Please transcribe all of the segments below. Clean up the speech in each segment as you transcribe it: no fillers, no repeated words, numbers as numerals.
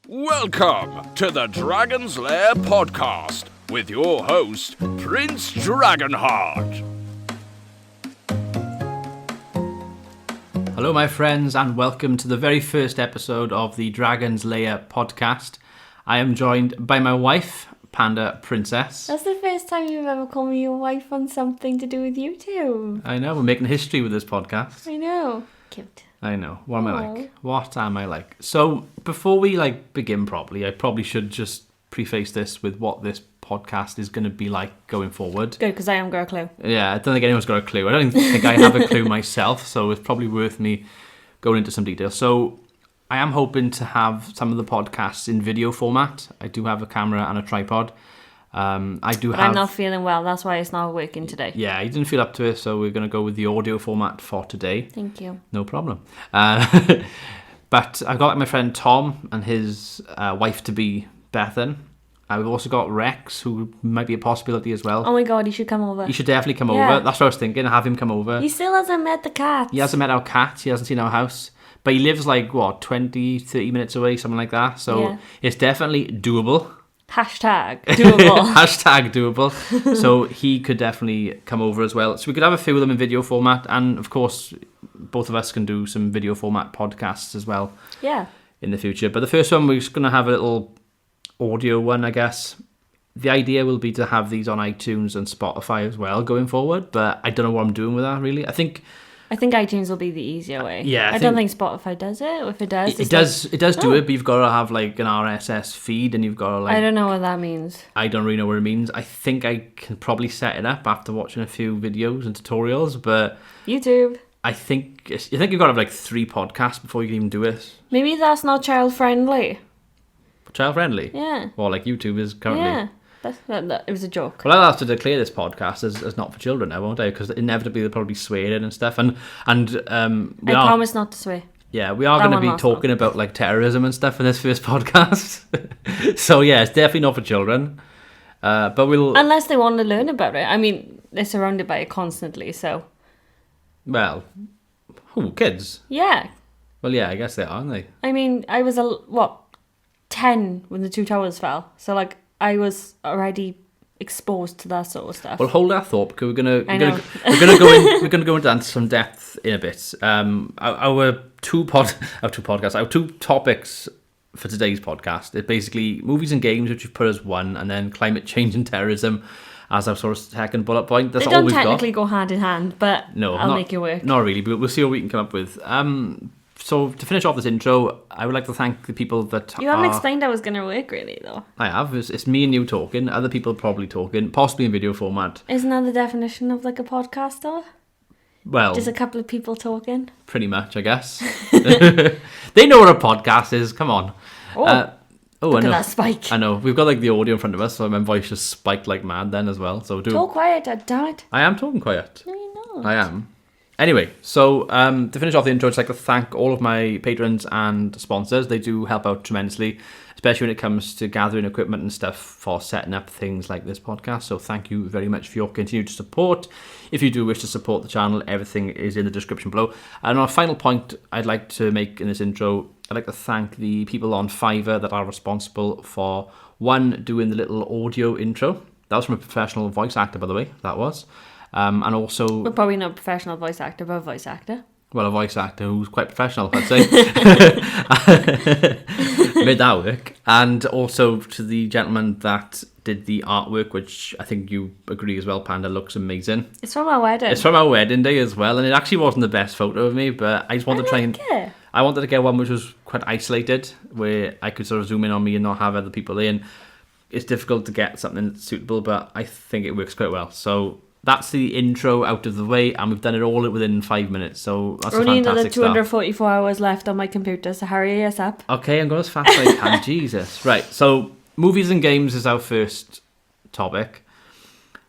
Welcome to the Dragon's Lair podcast with your host, Prince Dragonheart. Hello, my friends, and welcome to the very first episode of the Dragon's Lair podcast. I am joined by my wife, Panda Princess. That's the first time you've ever called me your wife on something to do with YouTube. I know, we're making history with this podcast. I know. Cute. I know. What am I like? What am I like? So, before we begin properly, I probably should just preface this with what this podcast is going to be like going forward. Good, because I haven't got a clue. Yeah, I don't think anyone's got a clue. I don't think I have a clue myself, so it's probably worth me going into some detail. So, I am hoping to have some of the podcasts in video format. I do have a camera and a tripod. I'm not feeling well, that's why it's not working today. Yeah, he didn't feel up to it, so we're going to go with the audio format for today. Thank you. No problem. But I've got my friend Tom and his wife-to-be, Bethan. We've also got Rex, who might be a possibility as well. Oh my god, he should come over. He should definitely come over. That's what I was thinking, have him come over. He still hasn't met the cat. He hasn't met our cat, he hasn't seen our house. But he lives 20, 30 minutes away, something like that. So It's definitely doable. Hashtag doable. Hashtag doable. So he could definitely come over as well. So we could have a few of them in video format. And of course, both of us can do some video format podcasts as well. Yeah. In the future. But the first one, we're just going to have a little audio one, I guess. The idea will be to have these on iTunes and Spotify as well going forward. But I don't know what I'm doing with that, really. I think iTunes will be the easier way. Yeah, I don't think Spotify does it. Or if it does, it does do it, but you've got to have an RSS feed, and you've got to I don't know what that means. I don't really know what it means. I think I can probably set it up after watching a few videos and tutorials, but YouTube. I think you've got to have 3 podcasts before you can even do it. Maybe that's not child friendly. Child friendly? Yeah. Well, YouTube is currently. Yeah. It was a joke. Well, I'll have to declare this podcast as not for children now, won't I? Because inevitably they'll probably swear in and stuff. And I promise not to swear. Yeah, we are going to be talking about terrorism and stuff in this first podcast. So yeah, it's definitely not for children. But we'll unless they want to learn about it. I mean, they're surrounded by it constantly, so. Well, kids? Yeah. Well, yeah, I guess they are, aren't they? I mean, I was 10 when the 2 towers fell. So I was already exposed to that sort of stuff. Well, hold that thought, because we're gonna go into some depth in a bit. Our two topics for today's podcast is basically movies and games, which we've put as one, and then climate change and terrorism as our sort of second bullet point. That's all we've got. They don't technically go hand in hand, but I'll make it work. Not really, but we'll see what we can come up with. So to finish off this intro, I would like to thank the people that You haven't explained how it's going to work, really, though. I have. It's me and you talking. Other people probably talking, possibly in video format. Isn't that the definition of a podcast, though? Well, just a couple of people talking? Pretty much, I guess. They know what a podcast is. Come on. Look I know. At that spike. I know. We've got the audio in front of us, so my voice just spiked like mad then as well. So talk quiet, damn it. I am talking quiet. No, you're not. I am. Anyway, so to finish off the intro, I'd like to thank all of my patrons and sponsors. They do help out tremendously, especially when it comes to gathering equipment and stuff for setting up things like this podcast. So thank you very much for your continued support. If you do wish to support the channel, everything is in the description below. And on a final point I'd like to make in this intro, I'd like to thank the people on Fiverr that are responsible for, one, doing the little audio intro. That was from a professional voice actor, by the way, that was. And also... We're probably not a professional voice actor, but a voice actor. Well, a voice actor who's quite professional, I'd say. Made that work. And also to the gentleman that did the artwork, which I think you agree as well, Panda, looks amazing. It's from our wedding. It's from our wedding day as well, and it actually wasn't the best photo of me, but I just wanted to try and... I wanted to get one which was quite isolated, where I could sort of zoom in on me and not have other people in. It's difficult to get something that's suitable, but I think it works quite well. So... that's the intro out of the way, and we've done it all within 5 minutes, so that's only a fantastic another 244 hours left on my computer, so hurry us up. Okay, I'm going as fast as I can. Jesus. Right, so movies and games is our first topic,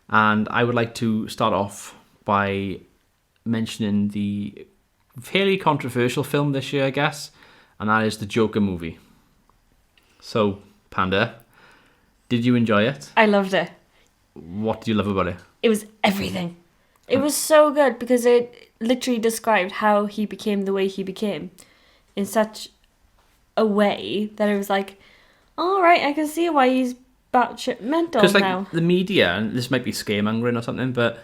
and I would like to start off by mentioning the fairly controversial film this year, I guess, and that is the Joker movie. So, Panda, did you enjoy it? I loved it. What did you love about it? It was everything. It was so good because it literally described how he became the way he became in such a way that it was like, all right, I can see why he's batshit mental Because, like, now. the media, and this might be scaremongering or something, but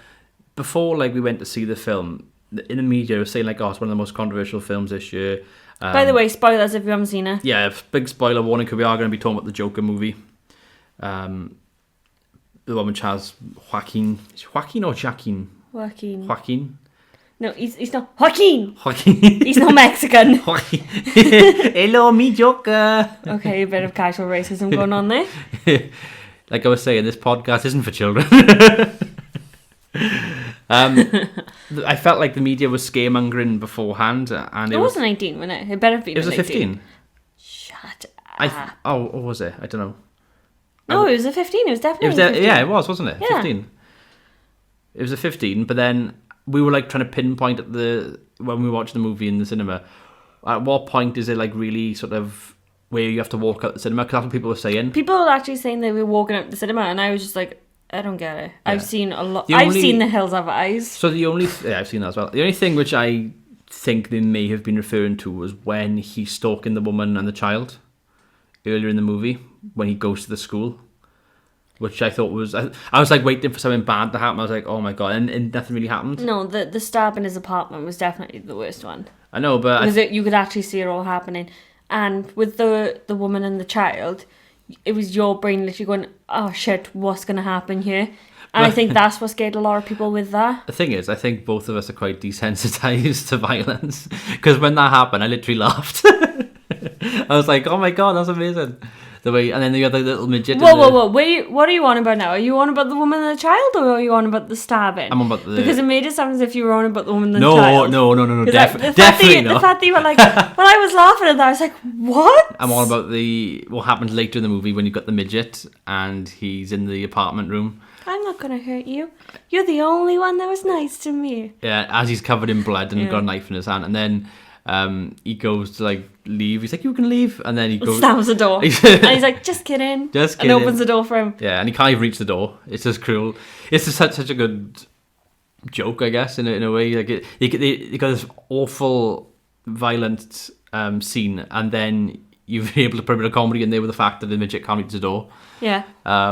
before, like, we went to see the film, in the media, it was saying, like, oh, it's one of the most controversial films this year. By the way, spoilers if you haven't seen it. Yeah, big spoiler warning, because we are going to be talking about the Joker movie. The one which has Joaquin. Is it Joaquin or Joaquin? Joaquin. Joaquin? No, he's not. Joaquin! Joaquin. He's not Mexican. Joaquin. Hello, me Joker. Okay, a bit of casual racism going on there. Like I was saying, this podcast isn't for children. I felt like the media was scaremongering beforehand, and It wasn't 18, wasn't it? It better have been. It was a 15. Shut up. What was it? I don't know. No, it was a 15. It was definitely a 15. Yeah, it was, wasn't it? Yeah. 15. It was a 15, but then we were like trying to pinpoint at when we watched the movie in the cinema, at what point is it like really sort of where you have to walk out the cinema? Because that's what people were saying. People were actually saying they were walking out the cinema, and I was just like, I don't get it. Yeah. I've seen a lot. I've seen The Hills Have Eyes. So I've seen that as well. The only thing which I think they may have been referring to was when he's stalking the woman and the child earlier in the movie when he goes to the school, which I thought was I was like waiting for something bad to happen. I was like, oh my god, and nothing really happened. No, the stab in his apartment was definitely the worst one. I know, but Because you could actually see it all happening, and with the woman and the child, it was your brain literally going, oh shit, what's going to happen here? And I think that's what scared a lot of people with that. The thing is, I think both of us are quite desensitized to violence, because when that happened, I literally laughed. I was like, oh my god, that's amazing. The way, and then the other little midget. Whoa. Wait, what are you on about now? Are you on about the woman and the child, or are you on about the stabbing? I'm on about the... Because it made it sound as if you were on about the woman and the child. No, definitely not. The fact that you were like, when I was laughing at that, I was like, what? I'm on about what happens later in the movie when you've got the midget and he's in the apartment room. I'm not going to hurt you. You're the only one that was nice to me. Yeah, as he's covered in blood and got a knife in his hand, and then he goes to like leave. He's like, "You can leave," and then he goes, slams the door, and he's like, "Just kidding," and opens the door for him. Yeah, and he can't even reach the door. It's just cruel. It's just such a good joke, I guess, in a way. Like you got this awful, violent scene, and then you're able to put a bit of comedy in there with the fact that the midget can't reach the door. Yeah.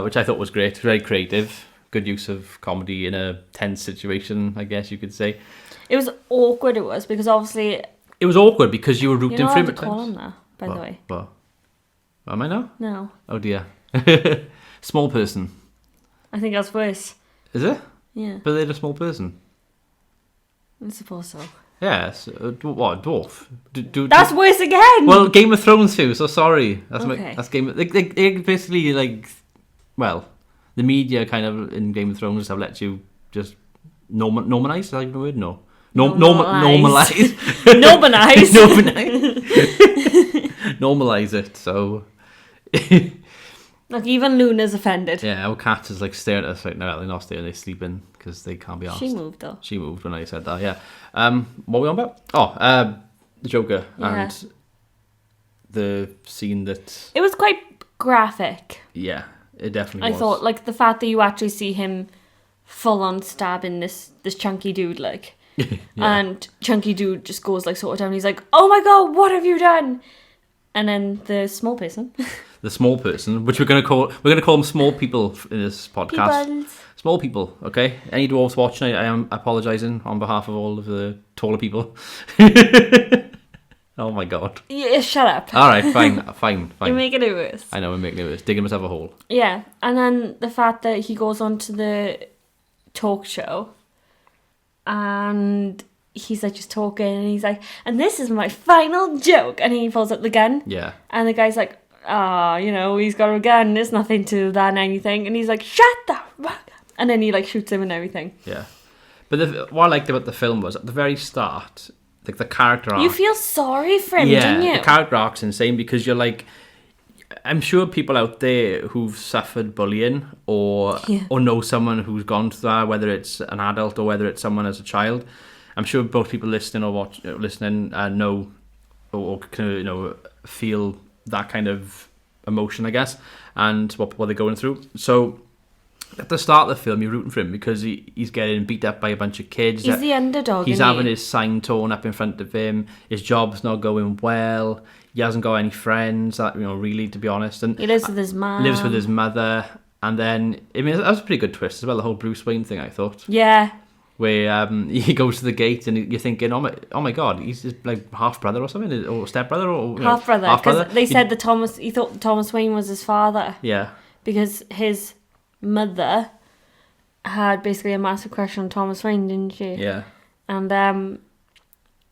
Which I thought was great. Very creative. Good use of comedy in a tense situation, I guess you could say. It was awkward, it was, because obviously... It was awkward because you were rooting for him at times. You know what I call him that, by the way? What? Am I now? No. Oh dear. Small person. I think that's worse. Is it? Yeah. But they're a small person. I suppose so. Yes. What? Dwarf? That's worse again! Well, Game of Thrones too, so sorry. That's okay. That's Game of... They basically, like... Well, the media kind of in Game of Thrones have let you just normalize. Is that even a word? No. Normalize. Normalize. Normalize it, so... Like, even Luna's offended. Yeah, our cat is like staring at us right now. They're not staring, they're sleeping because they can't be asked. She moved though. She moved when I said that, yeah. What were we on about? Oh, the Joker and the scene that... It was quite graphic. Yeah, it definitely was. I thought, like, the fact that you actually see him full on stabbing this chunky dude, like... yeah. And chunky dude just goes, like, sort of down. He's like, oh my god, what have you done? And then the small person... The small person, which we're gonna call them small people in this podcast. Peoples. Small people, okay? Any dwarves watching, I am apologising on behalf of all of the taller people. Oh my god. Yeah, shut up. All right, fine. You're making it worse. I know, we're making it worse. Digging myself a hole. Yeah, and then the fact that he goes on to the talk show and he's like just talking and he's like, and this is my final joke, and he pulls up the gun. Yeah. And the guy's like, he's got a gun, there's nothing to that and anything, and he's like, shut the fuck up, and then he like shoots him and everything. Yeah. But what I liked about the film was at the very start, like the character arc. You feel sorry for him, don't you? Yeah, the character arc's insane because you're like, I'm sure people out there who've suffered bullying or know someone who's gone through that, whether it's an adult or whether it's someone as a child. I'm sure both people listening or listening know or can feel that kind of emotion, I guess, and what they're going through. So at the start of the film, you're rooting for him because he's getting beat up by a bunch of kids. He's the underdog. He's isn't having he? his sign torn up in front of him. His job's not going well. He hasn't got any friends, really, to be honest. And He lives with his mum. lives with his mother. And then, I mean, that was a pretty good twist as well, the whole Bruce Wayne thing, I thought. Yeah. Where he goes to the gate and you're thinking, oh my God, he's his, like, half-brother or something, or step-brother, or Half-brother. Because they said that he thought Thomas Wayne was his father. Yeah. Because his mother had basically a massive crush on Thomas Wayne, didn't she? Yeah. And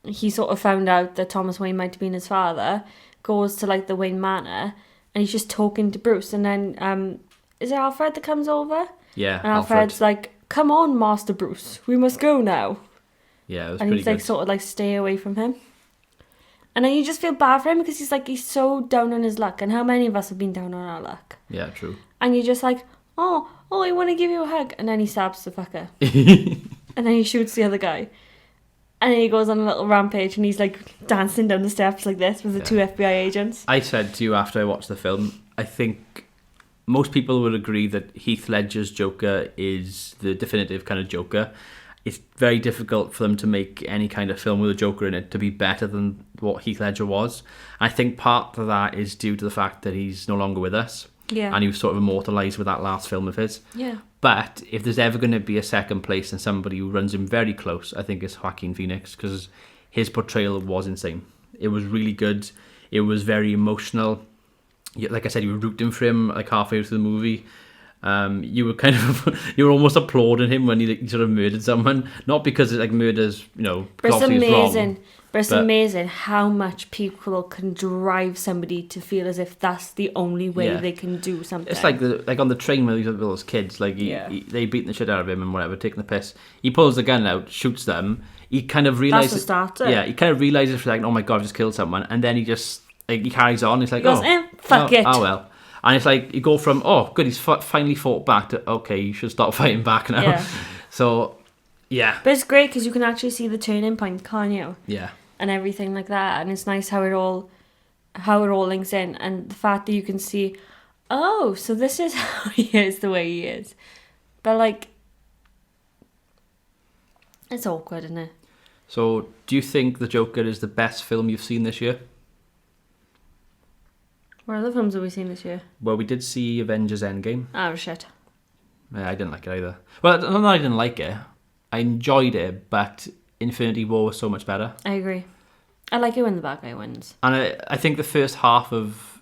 he sort of found out that Thomas Wayne might have been his father, goes to like the Wayne Manor, and he's just talking to Bruce. And then is it Alfred that comes over? Yeah. And Alfred's like, "Come on, Master Bruce, we must go now." Yeah, it was and pretty he's like good. sort of like stay away from him. And then you just feel bad for him because he's so down on his luck. And how many of us have been down on our luck? Yeah, true. And you're just like, oh, I want to give you a hug. And then he stabs the fucker. And then he shoots the other guy. And then he goes on a little rampage and he's like dancing down the steps like this with the two FBI agents. I said to you after I watched the film, I think most people would agree that Heath Ledger's Joker is the definitive kind of Joker. It's very difficult for them to make any kind of film with a Joker in it to be better than what Heath Ledger was. I think part of that is due to the fact that he's no longer with us. Yeah. And he was sort of immortalised with that last film of his. Yeah. But if there's ever going to be a second place and somebody who runs him very close, I think it's Joaquin Phoenix, because his portrayal was insane. It was really good. It was very emotional. Like I said, you were rooting for him like halfway through the movie. You were kind of you were almost applauding him when he sort of murdered someone, not because like murders, But it's obviously amazing. wrong. But it's amazing how much people can drive somebody to feel as if that's the only way they can do something. It's like on the train with those kids, like they beating the shit out of him and whatever, taking the piss. He pulls the gun out, shoots them. He kind of realizes. That's the starter. Yeah, he kind of realizes like, oh my God, I just killed someone, and then he just like he carries on. He's like, He goes, fuck it. Oh well. And it's like you go from good, he's finally fought back to okay, you should stop fighting back now. Yeah. So yeah. But it's great because you can actually see the turning point, can't you? Yeah. And everything like that, and it's nice how it all links in, and the fact that you can see, oh, so this is how he is the way he is. But like, it's awkward, isn't it? So, do you think The Joker is the best film you've seen this year? What other films have we seen this year? Well, we did see Avengers Endgame. Oh shit. Yeah, I didn't like it either. Well, not that I didn't like it. I enjoyed it, but Infinity War was so much better. I agree. I like it when the bad guy wins. And I think the first half of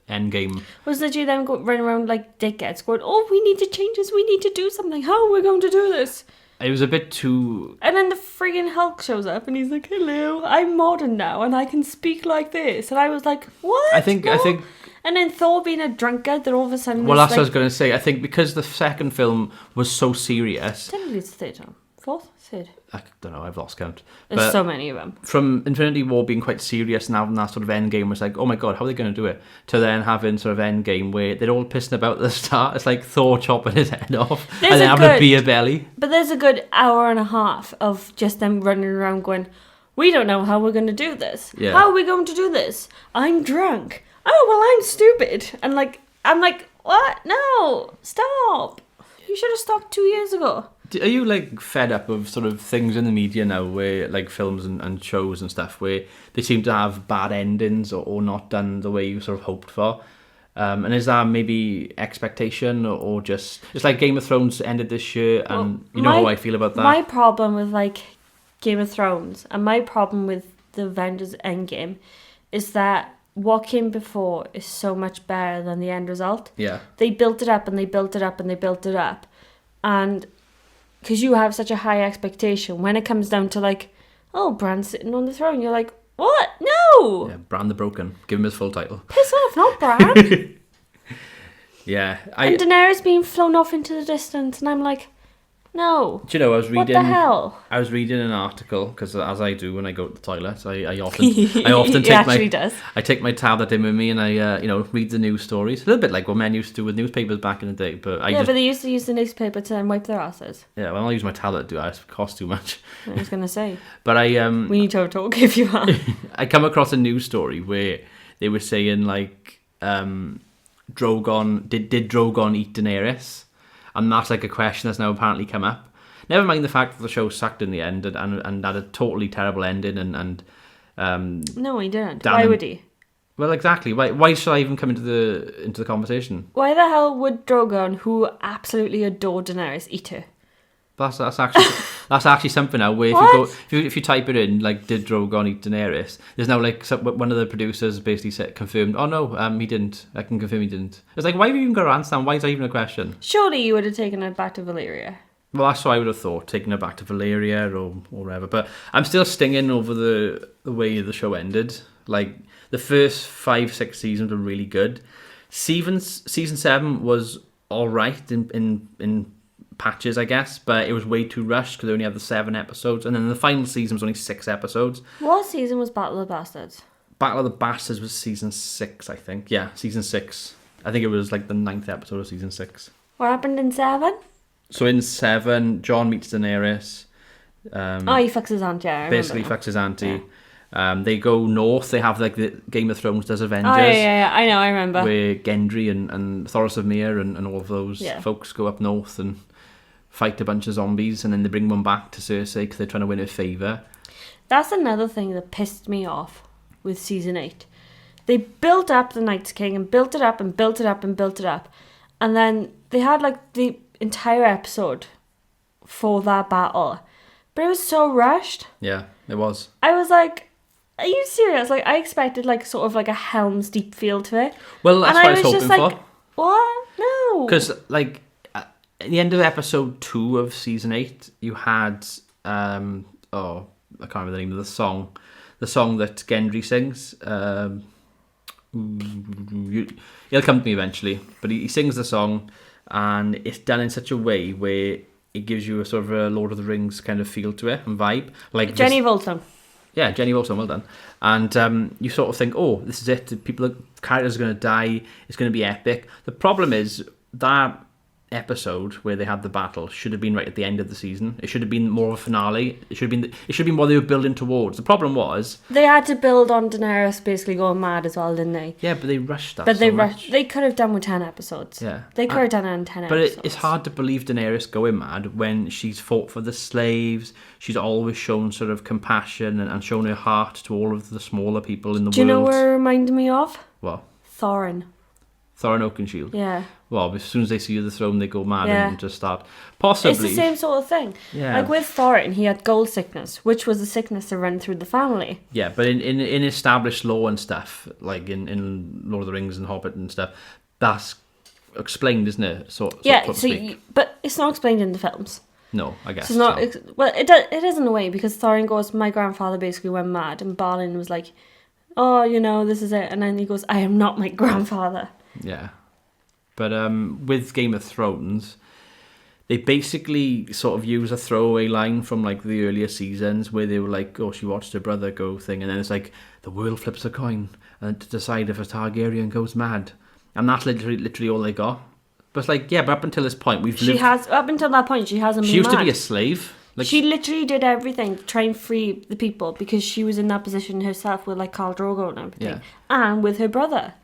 Endgame... Was literally them running around like dickheads going, oh, we need to change this, we need to do something, how are we going to do this? It was a bit too... And then the friggin' Hulk shows up and he's like, hello, I'm modern now and I can speak like this. And I was like, what? I think... And then Thor being a drunkard, that all of a sudden... Well, that's what I was going to say. I think because the second film was so serious... Technically it's the third one. Fourth? Third? I don't know, I've lost count. There's But so many of them. from Infinity War being quite serious and having that sort of Endgame was like, oh my God, how are they going to do it? To then having sort of Endgame where they're all pissing about at the start. It's like Thor chopping his head off and then having a beer belly. But there's a good hour and a half of just them running around going, we don't know how we're going to do this. Yeah. How are we going to do this? I'm drunk. Oh, well, I'm stupid. And like, I'm like, what? No, stop. You should have stopped 2 years ago. Are you like fed up of sort of things in the media now where like films and shows and stuff where they seem to have bad endings or not done the way you sort of hoped for? And is that maybe expectation or just... It's like Game of Thrones ended this year and you know how I feel about that. My problem with like Game of Thrones and my problem with the Avengers Endgame is that what came before is so much better than the end result. Yeah. They built it up and they built it up and they built it up. And because you have such a high expectation, when it comes down to like, oh, Bran's sitting on the throne, you're like, what? No! Yeah, Bran the Broken. Give him his full title. Piss off, not Bran. Yeah. And Daenerys being flown off into the distance, and I'm like, no. Do you know, I was reading... What the hell? I was reading an article, because as I do when I go to the toilet, I often take my tablet in with me and I read the news stories. A little bit like what men used to do with newspapers back in the day. But but they used to use the newspaper to then wipe their asses. Yeah, well, I'll use my tablet to do that. It costs too much. I was going to say. But we need to talk if you are. I come across a news story where they were saying like... Drogon did Drogon eat Daenerys? And that's like a question that's now apparently come up. Never mind the fact that the show sucked in the end and had a totally terrible ending and No, he didn't. Dan Why and- would he? well, exactly. Why should I even come into the conversation? Why the hell would Drogon, who absolutely adored Daenerys, eat her? That's actually something now. Where if you type it in, like, did Drogon eat Daenerys? There's now like one of the producers basically confirmed. Oh no, he didn't. I can confirm he didn't. It's like, why have you even got to answer? Why is that even a question? Surely you would have taken her back to Valyria. Well, that's what I would have thought, taking her back to Valyria or whatever. But I'm still stinging over the way the show ended. Like, the first 5-6 seasons were really good. Season 7 was all right in patches, I guess, but it was way too rushed because they only had the 7 episodes, and then the final season was only 6 episodes. What season was Battle of the Bastards? Battle of the Bastards was season 6, I think. Yeah, season 6. I think it was like the 9th episode of season 6. What happened in 7? So in 7, Jon meets Daenerys. He fucks his aunt, yeah. I remember Basically now. fucks his auntie. They go north. They have like the Game of Thrones does Avengers. Oh, yeah, I know, I remember. Where Gendry and Thoros of Myr and all of those folks go up north and fight a bunch of zombies, and then they bring one back to Cersei because they're trying to win her favour. That's another thing that pissed me off with season 8. They built up the Night's King and built it up and built it up and built it up. And then they had like the entire episode for that battle. But it was so rushed. Yeah, it was. I was like, are you serious? Like, I expected like sort of like a Helm's Deep feel to it. Well, that's and what I was hoping like, for. What? No. Because like at the end of episode 2 of season 8, you had I can't remember the name of the song that Gendry sings. He'll come to me eventually, but he sings the song, and it's done in such a way where it gives you a sort of a Lord of the Rings kind of feel to it and vibe. Like Jenny Volsung. Yeah, Jenny Wilson, well done. And you sort of think, oh, this is it. Characters are going to die. It's going to be epic. The problem is that episode where they had the battle should have been right at the end of the season. It should have been more of a finale. It should have been what they were building towards. The problem was They had to build on Daenerys basically going mad as well, didn't they? yeah, but they rushed that. But so much. They could have done with 10 episodes. Yeah. They could have done it in 10 But episodes. it's hard to believe Daenerys going mad when she's fought for the slaves. She's always shown sort of compassion and shown her heart to all of the smaller people in the world. Do you know where it reminded me of? What? Thorin. Thorin Oakenshield. Yeah. Well, as soon as they see the throne, they go mad Yeah. and just start. Possibly. It's the same sort of thing. Yeah. Like with Thorin, he had gold sickness, which was a sickness that ran through the family. Yeah, but in established law and stuff, like in Lord of the Rings and Hobbit and stuff, that's explained, isn't it? So to speak. But it's not explained in the films. No, I guess. So it's not. so. Well, it is in a way because Thorin goes, "My grandfather basically went mad," and Balin was like, "Oh, this is it," and then he goes, "I am not my grandfather." Yeah. But with Game of Thrones, they basically sort of use a throwaway line from like the earlier seasons where they were like, oh, she watched her brother go thing, and then it's like the world flips a coin and to decide if a Targaryen goes mad, and that's literally all they got. But it's like, yeah, but up until this point, Up until that point, she hasn't been she used mad. to be a slave. Like, she literally did everything to try and free the people because she was in that position herself with like Khal Drogo and everything, Yeah. and with her brother.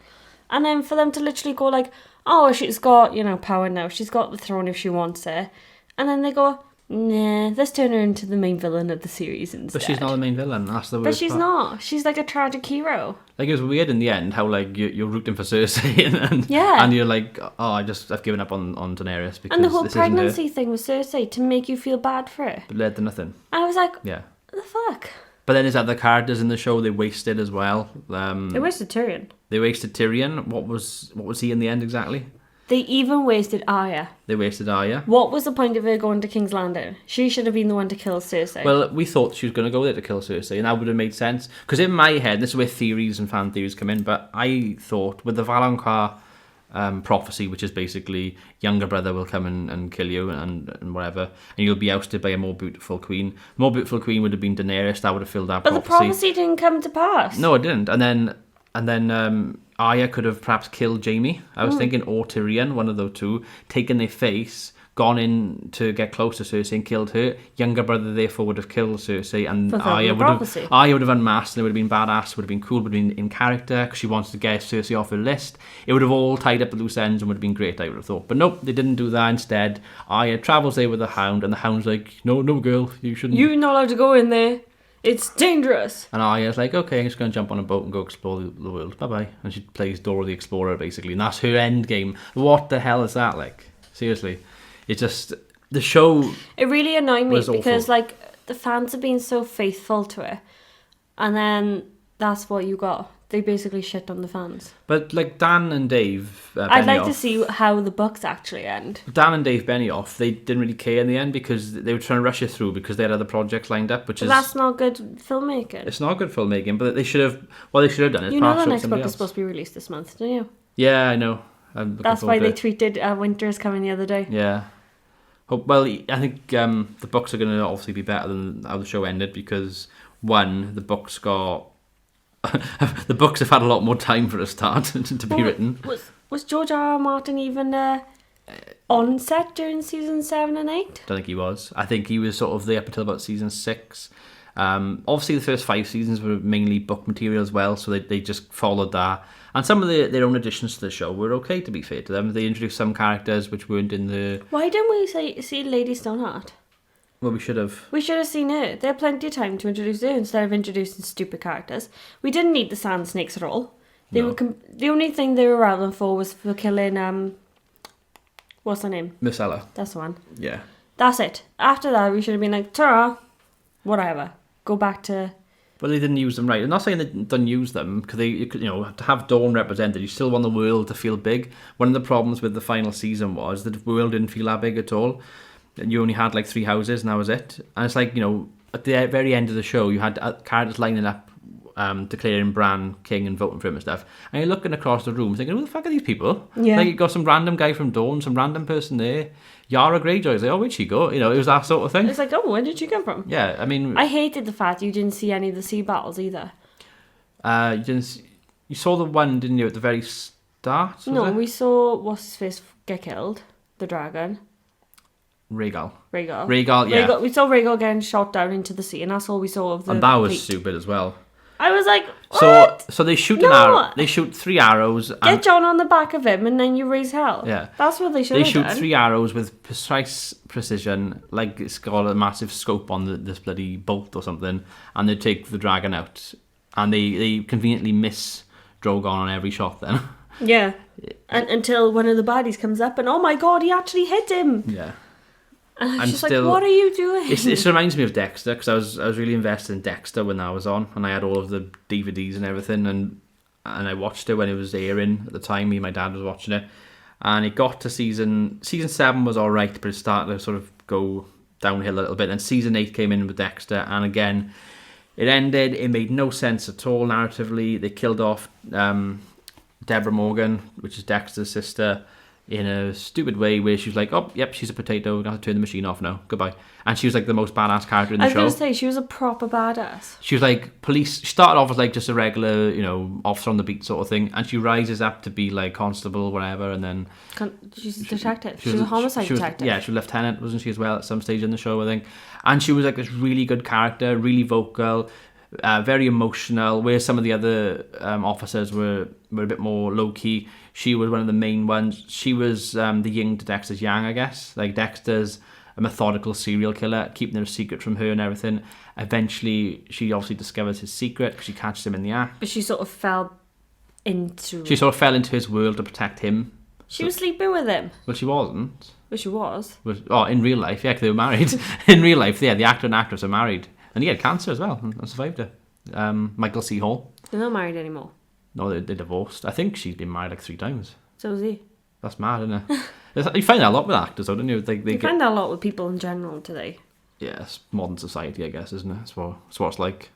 And then for them to literally go like, oh, she's got, power now. She's got the throne if she wants it. And then they go, nah, let's turn her into the main villain of the series instead. but she's not the main villain. That's the worst But she's part. not. She's like a tragic hero. Like, it was weird in the end how like you're rooting for Cersei and Yeah. and you're like, oh, I've given up on Daenerys because And the whole this isn't her. pregnancy thing with Cersei to make you feel bad for her. But led to nothing. I was like, Yeah. what the fuck? But then there's other characters in the show they wasted as well. They wasted Tyrion. They wasted Tyrion. What was he in the end exactly? They even wasted Arya. They wasted Arya. What was the point of her going to King's Landing? She should have been the one to kill Cersei. Well, we thought she was going to go there to kill Cersei, and that would have made sense. Because in my head, this is where theories and fan theories come in, but I thought with the Valonqar prophecy, which is basically younger brother will come and kill you and whatever, and you'll be ousted by a more beautiful queen. The more beautiful queen would have been Daenerys. That would have filled that but prophecy. the prophecy didn't come to pass. No, it didn't. And then Arya could have perhaps killed Jaime. I was thinking, or Tyrion, one of those two, taken their face, gone in to get close to Cersei and killed her. Younger brother therefore would have killed Cersei, and Arya would have unmasked, and it would have been badass, would have been cool, would have been in character because she wanted to get Cersei off her list. It would have all tied up the loose ends and would have been great, I would have thought. But nope, they didn't do that. Instead, Arya travels there with the Hound, and the Hound's like, no girl, you shouldn't. You're not allowed to go in there. It's dangerous. And Arya's like, okay, I'm just going to jump on a boat and go explore the world. Bye-bye. And she plays Dora the Explorer, basically. And that's her end game. What the hell is that like? Seriously. It's just... The show... It really annoyed me because, awful. like, the fans have been so faithful to it. And then that's what you got. They basically shit on the fans. But, like, Dan and Dave I'd like to see how the books actually end. Dan and Dave Benioff, they didn't really care in the end because they were trying to rush it through because they had other projects lined up, which but is... That's not good filmmaking. It's not good filmmaking, but they should have... What they should have done is... You know the next book is supposed to be released this month, don't you? Yeah, I know. That's why they tweeted Winter is coming the other day. Yeah. Well, I think the books are going to obviously be better than how the show ended because, one, the books got... the books have had a lot more time for a start to be written. Was George R.R. Martin even on set during season 7 and 8? Don't think he was. I think he was sort of there up until about season 6. Obviously, the first 5 seasons were mainly book material as well, so they just followed that. And some of their own additions to the show were okay, to be fair to them. They introduced some characters which weren't in the... Why didn't we see Lady Stoneheart? Well, we should have. We should have seen her. They had plenty of time to introduce her instead of introducing stupid characters. We didn't need the Sand Snakes at all. They were the only thing they were relevant for was for killing what's her name? Myrcella. That's the one. Yeah. That's it. After that, we should have been like, ta-ra, whatever. Go back to... Well, they didn't use them right. I'm not saying they didn't use them because to have Dawn represented, you still want the world to feel big. One of the problems with the final season was that the world didn't feel that big at all. And you only had like 3 houses and that was it. And it's like, at the very end of the show, you had characters lining up, declaring Bran king and voting for him and stuff. And you're looking across the room thinking, who the fuck are these people? Yeah. Like, you got some random guy from Dawn, some random person there. Yara Greyjoy's like, oh, where'd she go? It was that sort of thing. It's like, oh, where did she come from? Yeah, I mean... I hated the fact you didn't see any of the sea battles either. You saw the one, didn't you, at the very start? We saw what's-his-face get killed. The dragon. Rhaegal, yeah. We saw Rhaegal getting shot down into the sea, and that's all we saw of the And that was fleet. stupid as well. I was like, what? So they shoot an arrow. They shoot 3 arrows. Get Jon on the back of him, and then you raise hell. Yeah. That's what they should have done. They shoot 3 arrows with precise precision, like it's got a massive scope on this bloody bolt or something, and they take the dragon out. And they conveniently miss Drogon on every shot then. Yeah. Until one of the baddies comes up, and oh my god, he actually hit him. Yeah. And I was just like, what are you doing? It reminds me of Dexter, because I was really invested in Dexter when that was on, and I had all of the DVDs and everything, and I watched it when it was airing at the time. Me and my dad was watching it, and it got to season 7 was alright, but it started to sort of go downhill a little bit, and season 8 came in with Dexter, and again, it ended, it made no sense at all narratively. They killed off Deborah Morgan, which is Dexter's sister, in a stupid way where she was like, oh, yep, she's a potato, I have to turn the machine off now, goodbye. And she was like the most badass character in the show. I was going to say, she was a proper badass. She was like police, she started off as like just a regular, officer on the beat sort of thing, and she rises up to be like constable, whatever, and then... She's a detective. She was a homicide detective. Yeah, she was lieutenant, wasn't she, as well, at some stage in the show, I think. And she was like this really good character, really vocal, very emotional, where some of the other officers were a bit more low-key. She was one of the main ones. She was the yin to Dexter's yang, I guess. Like, Dexter's a methodical serial killer, keeping their secret from her and everything. Eventually, she obviously discovers his secret because she catches him in the act. But she sort of fell into his world to protect him. She was sleeping with him. Well, she wasn't. Well, she was. In real life, yeah, because they were married. In real life, yeah, the actor and actress are married. And he had cancer as well and survived it. Michael C. Hall. They're not married anymore. No, they divorced. I think she's been married like 3 times. So is he. That's mad, isn't it? You find that a lot with actors, though, don't you? You find that a lot with people in general today. Yeah, it's modern society, I guess, isn't it? It's what it's like.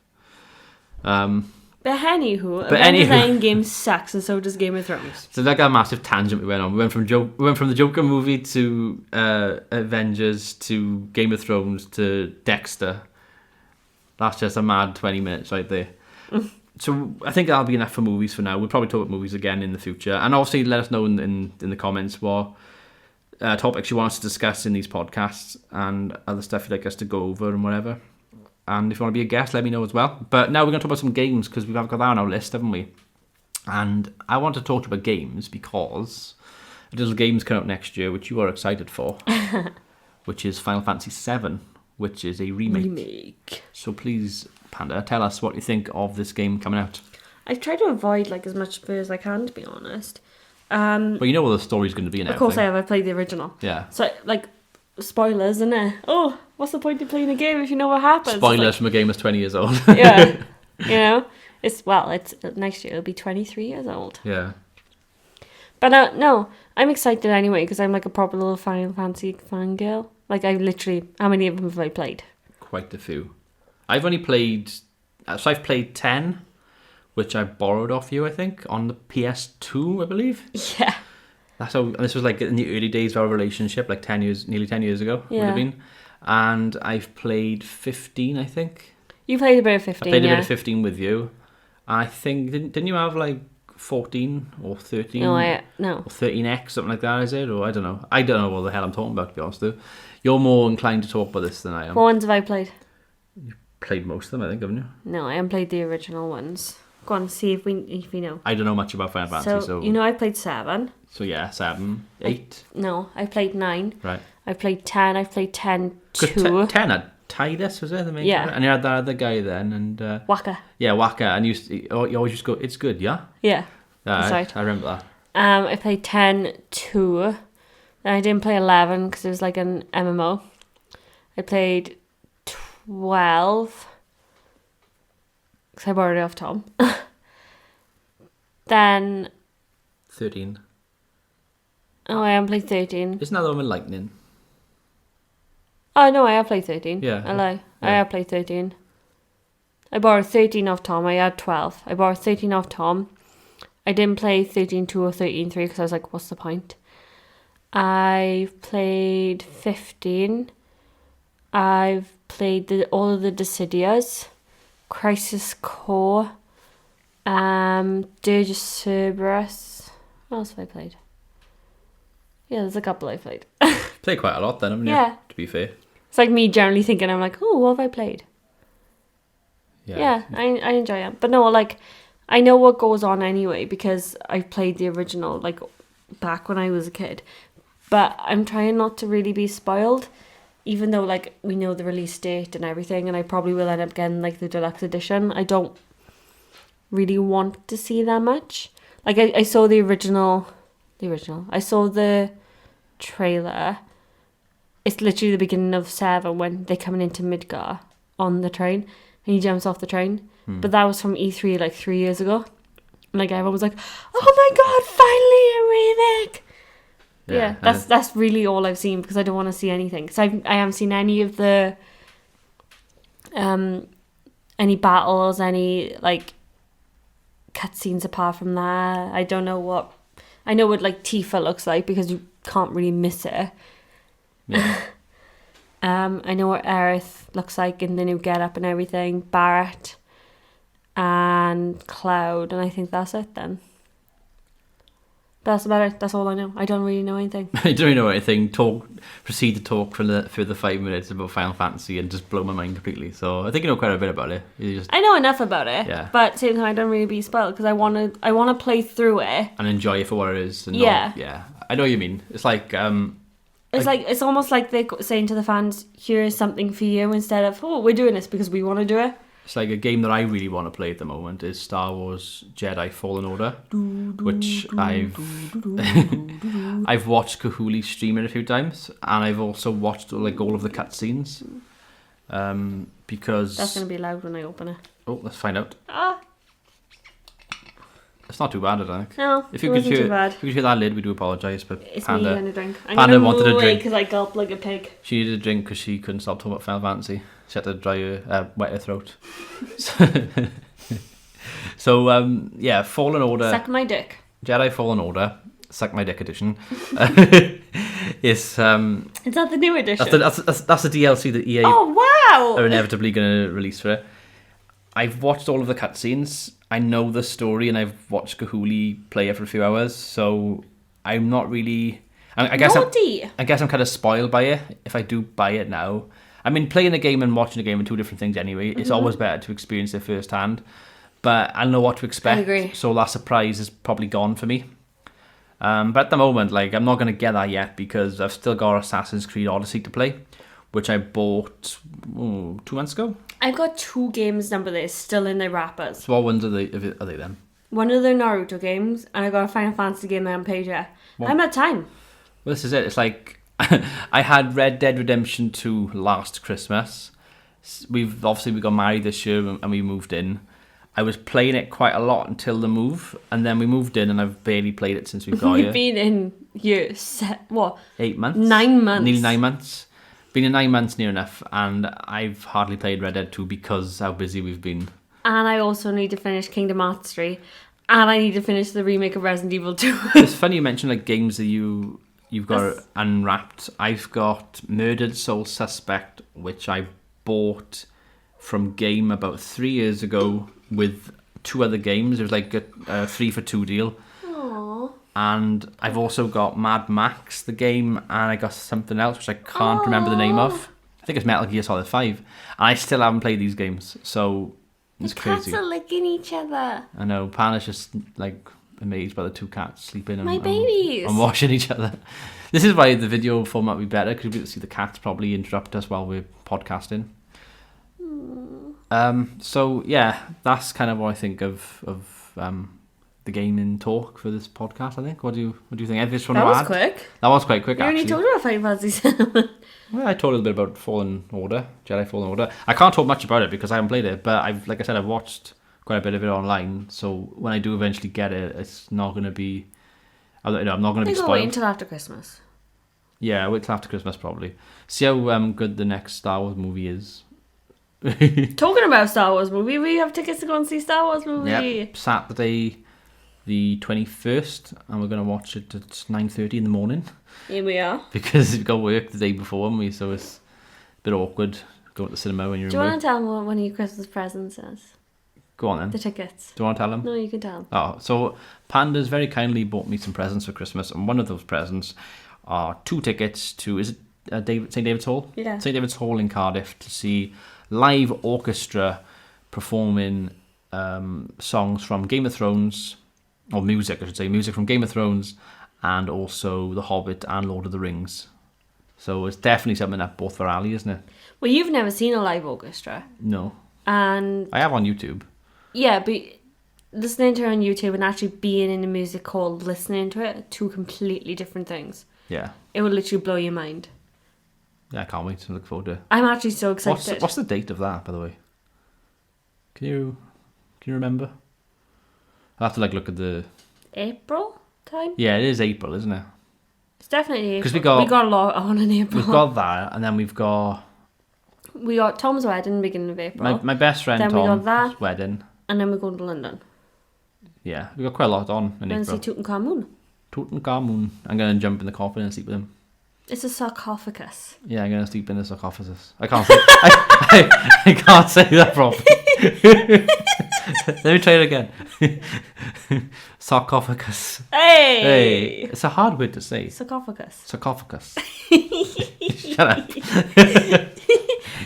But anywho, Avengers Endgame sucks, and so does Game of Thrones. So like a massive tangent we went on. We went from the Joker movie to Avengers to Game of Thrones to Dexter. That's just a mad 20 minutes right there. So I think that'll be enough for movies for now. We'll probably talk about movies again in the future. And obviously let us know in the comments what topics you want us to discuss in these podcasts and other stuff you'd like us to go over and whatever. And if you want to be a guest, let me know as well. But now we're going to talk about some games because we've got that on our list, haven't we? And I want to talk about games because a little game's coming out next year, which you are excited for, which is Final Fantasy VII, which is a remake. So please, Panda, tell us what you think of this game coming out. I've tried to avoid like as much of it as I can, to be honest. Well, you know what the story's going to be and everything. Of course I have. I played the original. Yeah. So, like, spoilers, isn't it? Oh, what's the point of playing a game if you know what happens? Spoilers from a game that's 20 years old. Yeah. You know? It's next year it'll be 23 years old. Yeah. But no, I'm excited anyway because I'm like a proper little Final Fantasy fangirl. Like, I literally, how many of them have I played? Quite a few. I've only played, so I've played 10, which I borrowed off you, I think, on the PS2, I believe. Yeah. That's how, and this was like in the early days of our relationship, like nearly 10 years ago, would have been. And I've played 15, I think. You played a bit of 15, I played a bit of 15 with you. I think, didn't you have like 14 or 13? No. Or 13X, something like that, is it? Or I don't know. I don't know what the hell I'm talking about, to be honest, though. You're more inclined to talk about this than I am. What ones have I played? You've played most of them, I think, haven't you? No, I haven't played the original ones. Go on, see if we know. I don't know much about Final Fantasy, so... You know I played 7. So yeah, 7. 8? I played 9. Right. I played 10. I played 10 2. 10 had Tidus, was it? The main character? And you had that other guy then, and... Waka. Yeah, Waka, and you always just go, it's good, yeah? Yeah. That's right. I remember that. I played 10 2. Then I didn't play 11 because it was like an MMO. I played 12... because I borrowed it off Tom. Then 13. Oh, I haven't played 13. Isn't that the one with lightning? Oh no, I have played 13. Yeah. I lie. Yeah. I have played 13. I borrowed 13 off Tom. I had 12. I borrowed 13 off Tom. I didn't play 13.2 or 13.3 because I was like, what's the point? I played 15. I've played all of the Dissidias. Crisis Core, Dirge of Cerberus. What else have I played? Yeah, there's a couple I played. Played quite a lot then, haven't you? Yeah. To be fair. It's like me generally thinking, I'm like, oh, what have I played? Yeah, I enjoy it. But no, like, I know what goes on anyway because I played the original, like, back when I was a kid. But I'm trying not to really be spoiled. Even though, like, we know the release date and everything, and I probably will end up getting, like, the deluxe edition, I don't really want to see that much. Like, I saw the original. I saw the trailer. It's literally the beginning of 7 when they're coming into Midgar on the train, and he jumps off the train. But that was from E3, like, 3 years ago. And, like, everyone was like, oh my god, finally a remake! Yeah, that's really all I've seen because I don't want to see anything. Because I haven't seen any of the any battles, any like cutscenes apart from that. I don't know what like Tifa looks like because you can't really miss it. Yeah. I know what Aerith looks like in the new getup and everything. Barrett and Cloud, and I think that's it then. That's about it. That's all I know. I don't really know anything. I don't really know anything. Proceed to talk for the 5 minutes about Final Fantasy and just blow my mind completely. So I think you know quite a bit about it. I know enough about it. Yeah. But at the same time, I don't really be spoiled because I want to play through it and enjoy it for what it is. And yeah. I know what you mean. It's like it's almost like they're saying to the fans, "Here's something for you," instead of, "Oh, we're doing this because we want to do it." It's like a game that I really want to play at the moment is Star Wars Jedi Fallen Order, which I've watched Kahuli stream it a few times, and I've also watched like all of the cutscenes. Because that's going to be loud when I open it. Oh, let's find out. It's not too bad, I don't think. No, if you could hear that lid, we do apologise, but it's Panda, me having a drink. Panda wanted a drink because I gulped like a pig. She needed a drink because she couldn't stop talking about Final Fantasy. She had to wet her throat. So yeah, Fallen Order. Suck my dick. Jedi Fallen Order, Suck My Dick edition. Is that the new edition? That's the DLC that EA are inevitably going to release for it. I've watched all of the cutscenes. I know the story, and I've watched Kahuli play it for a few hours. So I'm not really. I guess Naughty. I guess I'm kind of spoiled by it if I do buy it now. I mean, playing a game and watching a game are two different things anyway. It's always better to experience it firsthand. But I know what to expect. I agree. So that surprise is probably gone for me. But at the moment, like, I'm not going to get that yet because I've still got Assassin's Creed Odyssey to play, which I bought 2 months ago. I've got 2 games number there still in their wrappers. So what ones are they then? One of the Naruto games, and I got a Final Fantasy game that I haven't played yet. I'm at time. Well, this is it. It's like I had Red Dead Redemption 2 last Christmas. We got married this year and we moved in. I was playing it quite a lot until the move, and then we moved in, and I've barely played it since we've got here. You've been in years. What? 8 months? 9 months. Nearly 9 months. Been in 9 months near enough, and I've hardly played Red Dead 2 because how busy we've been. And I also need to finish Kingdom Hearts 3, and I need to finish the remake of Resident Evil 2. It's funny you mentioned like games that you've got unwrapped. I've got Murdered Soul Suspect, which I bought from Game about 3 years ago with 2 other games. It was like a 3 for 2 deal. Aww. And I've also got Mad Max, the game, and I got something else which I can't remember the name of. I think it's Metal Gear Solid 5. And I still haven't played these games, so it's crazy. The cats are licking each other. I know, Panda's just like amazed by the 2 cats sleeping My babies. and washing each other. This is why the video format would be better, because you'll be able to see the cats probably interrupt us while we're podcasting. So yeah, that's kind of what I think of the gaming talk for this podcast. I think. What do you think? Anything That was quick. That was quite quick. You Actually, only told about Final Fantasy 7. Well, I told a little bit about Fallen Order, Jedi Fallen Order. I can't talk much about it because I haven't played it, but I've watched quite a bit of it online. So when I do eventually get it, it's not going to be. I'm not going to be spoiled. Wait until after Christmas. Yeah, wait till after Christmas probably. See how good the next Star Wars movie is. Talking about Star Wars movie, we have tickets to go and see Star Wars movie. Yep, Saturday the 21st, and we're going to watch it at 9:30 in the morning. Here we are. Because we've got work the day before, so it's a bit awkward going to the cinema when you're Do you want to tell them what one of your Christmas presents is? Go on then. The tickets. Do you want to tell them? No, you can tell them. Oh, so Panda's very kindly bought me some presents for Christmas, and one of those presents are 2 tickets to, is it St. David's Hall? Yeah. St. David's Hall in Cardiff to see live orchestra performing songs from Game of Thrones, or music, I should say, music from Game of Thrones, and also The Hobbit and Lord of the Rings. So it's definitely something up both for Ali, isn't it? Well, you've never seen a live orchestra. No. And I have on YouTube. yeah, but listening to it on YouTube and actually being in a music hall, listening to it, are 2 completely different things. Yeah. It will literally blow your mind. Yeah, I can't wait to look forward to it. I'm actually so excited. What's the date of that, by the way? Can you remember? I'll have to look at the... April time? Yeah, it is April, isn't it? It's definitely April. 'Cause we got a lot on in April. We've got that, and then we've got... We got Tom's wedding beginning of April. My best friend Then we Tom's got that. wedding. And then we're going to London. Yeah, we've got quite a lot on in We're going April. to see Tutankhamun. Tutankhamun. I'm going to jump in the coffin and sleep with him. It's a sarcophagus. Yeah, I'm going to sleep in the sarcophagus. I can't say, I can't say that properly. Let me try it again. Sarcophagus. Hey! It's a hard word to say. Sarcophagus. Sarcophagus. Shut up.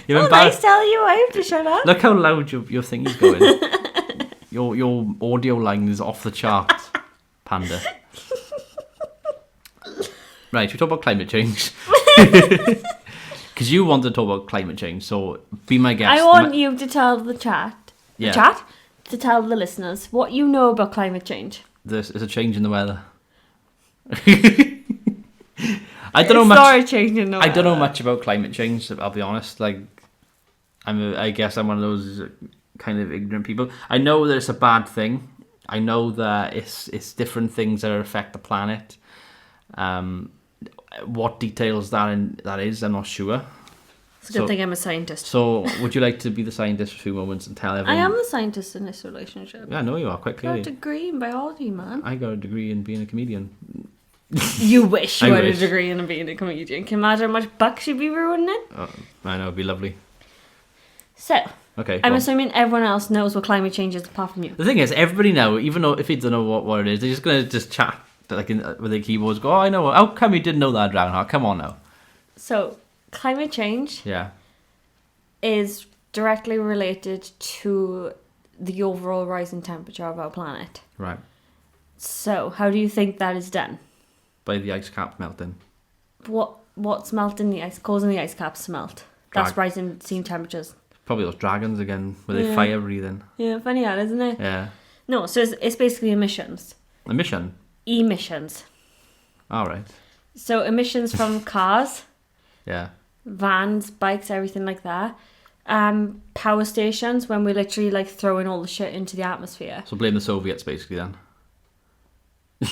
You're Oh, nice tell you. I have to shut up. Look how loud your thing is going. Your audio line is off the charts, Panda. Right, we talk about climate change. Because you want to talk about climate change, so be my guest. I want you to tell the chat. Yeah. The chat? To tell the listeners what you know about climate change. There's a change in the weather. I don't know much. Sorry, change in the I don't know weather. much about climate change. I'll be honest. Like, I guess I'm one of those kind of ignorant people. I know that it's a bad thing. I know that it's different things that affect the planet. What details that is, I'm not sure. It's a good thing I'm a scientist. So, would you like to be the scientist for a few moments and tell everyone? I am the scientist in this relationship. Yeah, I know you are, quite I got clearly. a degree in biology, man. I got a degree in being a comedian. You wish you I had wish. a degree in being a comedian. Can you imagine how much bucks you'd be ruining it? Oh, I know, it'd be lovely. So, Okay. I'm go on. assuming everyone else knows what climate change is apart from you. The thing is, everybody now, even though if you don't know what it is, they're just going to chat like with the keyboards go, oh, I know. How come you didn't know that, Dragonheart? Come on now. So, climate change is directly related to the overall rise in temperature of our planet. Right. So, how do you think that is done? By the ice cap melting. What's melting the ice, causing the ice caps to melt? That's rising sea temperatures. Probably those dragons again, with their fire breathing. Yeah, funny that, isn't it? Yeah. No, so it's basically emissions. Emissions. All right. So emissions from cars, Yeah. vans, bikes, everything like that. Power stations, when we're literally like throwing all the shit into the atmosphere. So blame the Soviets basically then.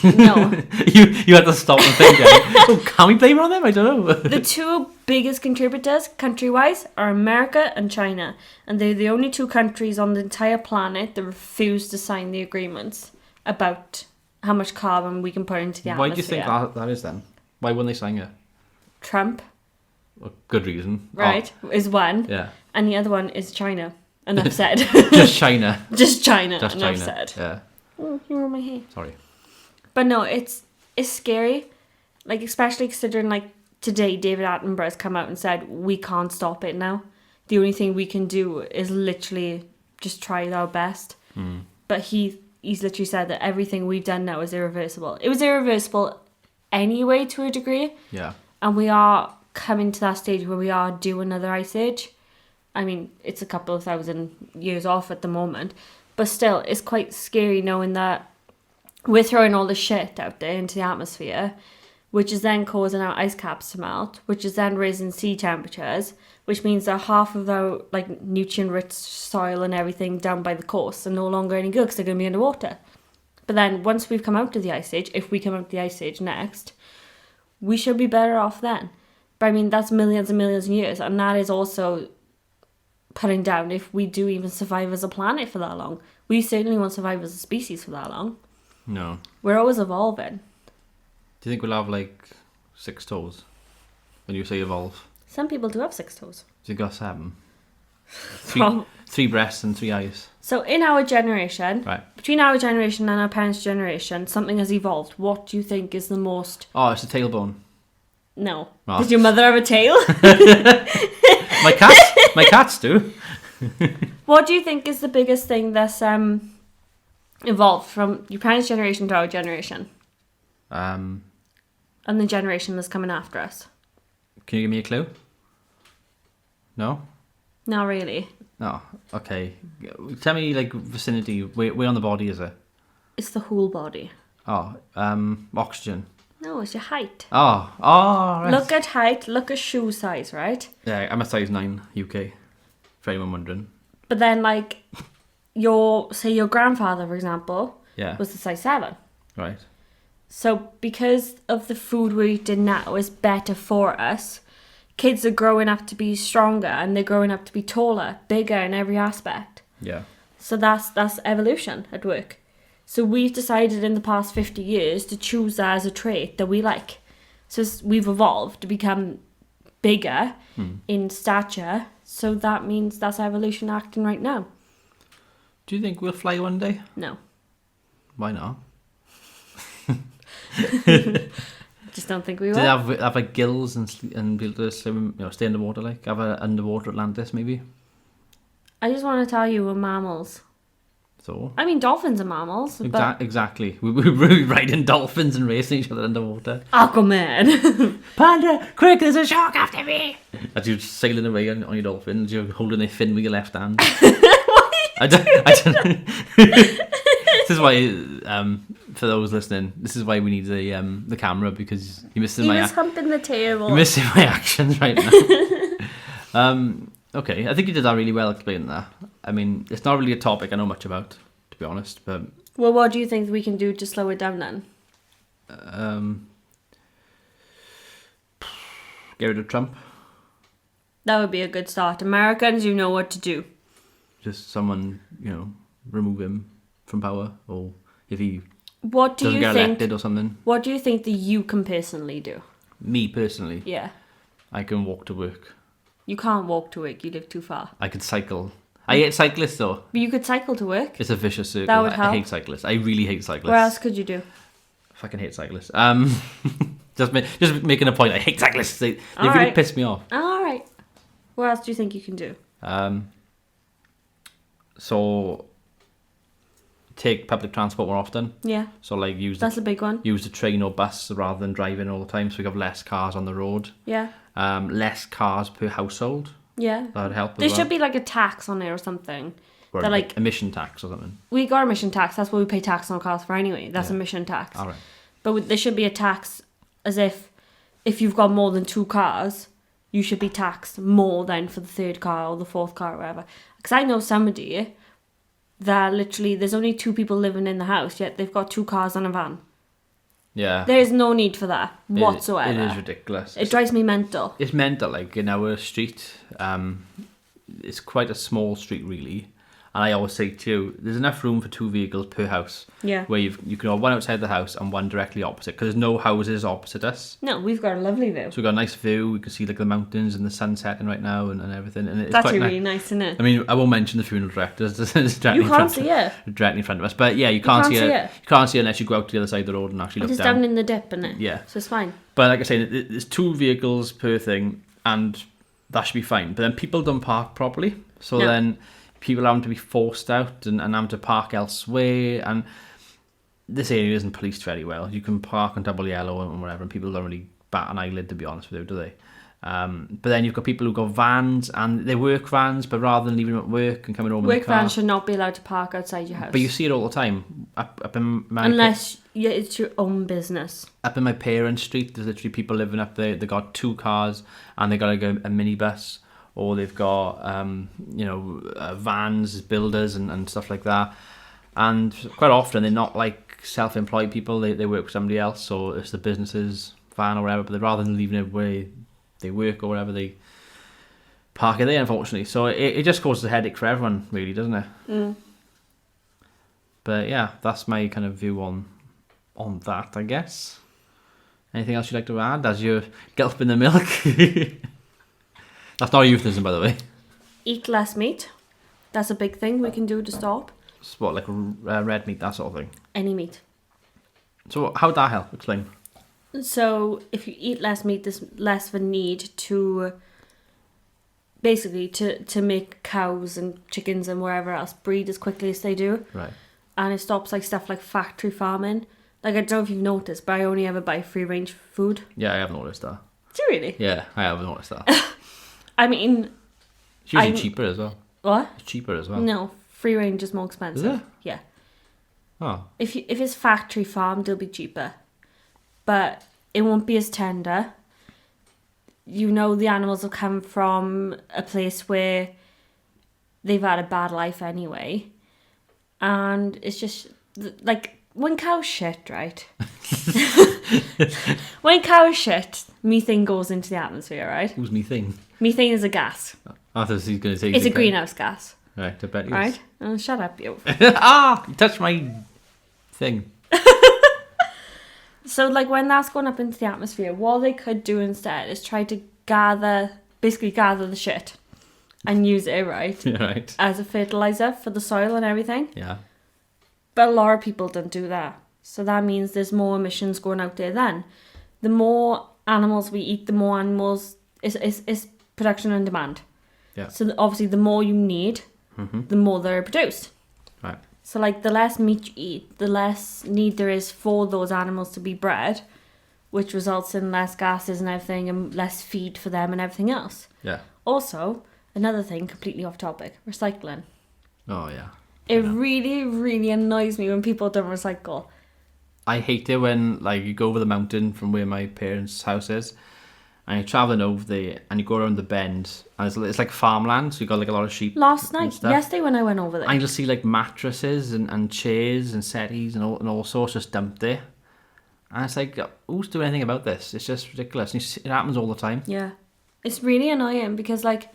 No. you had to stop and think. Oh, can we blame it on them? I don't know. The two biggest contributors, country-wise, are America and China. And they're the only two countries on the entire planet that refuse to sign the agreements about how much carbon we can put into the atmosphere. Why do you think that is then? Why wouldn't they sign it? Trump. Well, good reason. Right, is one. Yeah. And the other one is China. Enough said. Just China. Just China. Just Enough China. said. Yeah. Oh, you're on my hair. Sorry. But no, it's scary. Like, especially considering, like, today David Attenborough's come out and said, we can't stop it now. The only thing we can do is literally just try our best. But he's literally said that everything we've done now is irreversible. It was irreversible anyway to a degree. Yeah. And we are coming to that stage where we are due another ice age. I mean, it's a couple of thousand years off at the moment. But still, it's quite scary knowing that we're throwing all the shit out there into the atmosphere, which is then causing our ice caps to melt, which is then raising sea temperatures, which means that half of our like nutrient-rich soil and everything down by the coast are no longer any good because they're going to be underwater. But then once we've come out of the ice age, if we come out of the ice age next, we should be better off then. But I mean, that's millions and millions of years, and that is also putting down if we do even survive as a planet for that long. We certainly won't survive as a species for that long. No. We're always evolving. Do you think we'll have like 6 toes when you say evolve? Some people do have 6 toes. Do you got 7? 3 breasts and 3 eyes. So in our generation, Right. between our generation and our parents' generation, something has evolved. What do you think is the most... Oh, it's a tailbone. No. Oh. Does your mother have a tail? My cats do. What do you think is the biggest thing that's evolved from your parents' generation to our generation? And the generation that's coming after us? Can you give me a clue? No? Not really. No. Okay. Tell me, like, vicinity. Where on the body is it? It's the whole body. Oh, oxygen. No, it's your height. Oh, right. Look at height, look at shoe size, right? Yeah, I'm a size 9 UK, for anyone wondering. But then, like, your grandfather, for example, Yeah. was a size 7. Right. So because of the food we're eating now is better for us, kids are growing up to be stronger and they're growing up to be taller, bigger in every aspect. Yeah. So that's evolution at work. So we've decided in the past 50 years to choose that as a trait that we like. So we've evolved to become bigger in stature. So that means that's evolution acting right now. Do you think we'll fly one day? No. Why not? Just don't think we will. Do they have like gills and be able to swim, stay underwater, like have an underwater Atlantis maybe? I just want to tell you we're mammals. So I mean, dolphins are mammals. But exactly. We're riding dolphins and racing each other underwater. Aquaman. Panda, quick! There's a shark after me! As you're sailing away on your dolphins, you're holding their fin with your left hand. I don't. This is why, for those listening, this is why we need the camera, because you're missing He was humping the table. You're missing my actions right now. Okay, I think you did that really well explaining that. I mean, it's not really a topic I know much about, to be honest. But well, what do you think we can do to slow it down then? Get rid of Trump. That would be a good start. Americans, you know what to do. Just someone, remove him from power, or if he what do doesn't you get think, elected or something. What do you think that you can personally do? Me personally, Yeah. I can walk to work. You can't walk to work. You live too far. I could cycle. I hate cyclists though. But you could cycle to work. It's a vicious circle. That would I help. hate cyclists. I really hate cyclists. What else could you do? Fucking hate cyclists. Just making a point. I hate cyclists. They really right. piss me off. All right. What else do you think you can do? So take public transport more often. Yeah. So like That's a big one. Use the train or bus rather than driving all the time, so we have less cars on the road. Yeah. Less cars per household. Yeah. That would help. There should be like a tax on there or something. Or that, like, emission tax or something. We got emission tax. That's what we pay tax on cars for anyway. That's emission tax. All right. But there should be a tax as if you've got more than 2 cars, you should be taxed more than for the 3rd car or the 4th car or whatever. Because I know somebody that literally, there's only 2 people living in the house, yet they've got 2 cars and a van. Yeah. There is no need for that whatsoever. It is ridiculous. It drives me mental. It's mental. Like in our street, it's quite a small street really. And I always say to you, there's enough room for 2 vehicles per house. Yeah. Where you can have one outside the house and one directly opposite, because there's no houses opposite us. No, we've got a lovely view. So we've got a nice view. We can see like the mountains and the sun setting right now and everything. And it's That's quite really nice, isn't it? I mean, I won't mention the funeral directors. You can't see it. Directly in front of us. But yeah, you can't see it. You can't see it unless you go out to the other side of the road and actually look down. It's down in the dip, isn't it? Yeah. So it's fine. But like I say, there's 2 vehicles per thing, and that should be fine. But then people don't park properly. So then people having to be forced out and having to park elsewhere. And this area isn't policed very well. You can park on double yellow and whatever, and people don't really bat an eyelid, to be honest with you, do they? But then you've got people who've got vans, and they work vans, but rather than leaving them at work and coming home in the car. Work vans should not be allowed to park outside your house. But you see it all the time. Up in my Unless it's your own business. Up in my parents' street, there's literally people living up there. They got 2 cars, and they got like a minibus, or they've got vans, builders, and stuff like that. And quite often they're not like self-employed people. They work for somebody else, so it's the business's van or whatever. But rather than leaving it where they work or whatever, they park it there, unfortunately. So it just causes a headache for everyone, really, doesn't it? Mm. But yeah, that's my kind of view on that, I guess. Anything else you'd like to add as you're gulping the milk? That's not a euphemism, by the way. Eat less meat. That's a big thing we can do to stop. So what, like red meat, that sort of thing? Any meat. So how would that help? Explain. So if you eat less meat, there's less of a need to basically to make cows and chickens and wherever else breed as quickly as they do. Right. And it stops like stuff like factory farming. Like, I don't know if you've noticed, but I only ever buy free range food. Yeah, I have noticed that. Do you really? Yeah, I have noticed that. I mean, it's usually cheaper as well. What? It's cheaper as well. No, free range is more expensive. Is it? Yeah. Oh. If it's factory farmed, it'll be cheaper, but it won't be as tender. You know, the animals will come from a place where they've had a bad life anyway, and it's just like when cows shit, right? When cows shit, methane goes into the atmosphere, right? Who's methane? Methane is a gas. I thought he was going to say... It's a greenhouse gas. Right, I bet it is. Right? Oh, shut up, you. You touched my thing. So, like, when that's going up into the atmosphere, what they could do instead is try to gather the shit and use it, right? Yeah, right. As a fertilizer for the soil and everything. Yeah. But a lot of people don't do that. So that means there's more emissions going out there then. The more animals we eat, the more animals... is production and demand. Yeah. So obviously the more you need, the more they're produced. Right. So like the less meat you eat, the less need there is for those animals to be bred, which results in less gases and everything and less feed for them and everything else. Yeah. Also, another thing completely off topic, recycling. Oh, yeah. It really, really annoys me when people don't recycle. I hate it when like you go over the mountain from where my parents' house is, and you're travelling over there, and you go around the bend, and it's like farmland, so you've got like a lot of sheep. Yesterday when I went over there. And you'll see like mattresses and chairs and settees and all sorts just dumped there. And it's like, who's doing anything about this? It's just ridiculous. It happens all the time. Yeah. It's really annoying because like,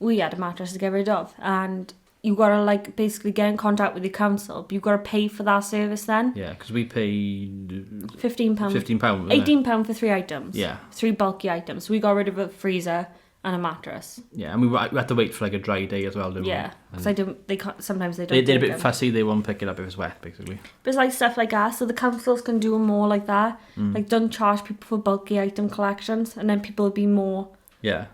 we had a mattress to get rid of, and you gotta like basically get in contact with the council. But you gotta pay for that service then. Yeah, because we paid £15. £15. £18 for 3 items. Yeah. 3 bulky items. We got rid of a freezer, and a mattress. Yeah, and we had to wait for like a dry day as well, didn't we? Yeah, because they can't. Sometimes they don't. They're a take bit them. fussy. They won't pick it up if it's wet, basically. But it's like stuff like that. So the councils can do more like that. Like don't charge people for bulky item collections, and then people will be more Yeah.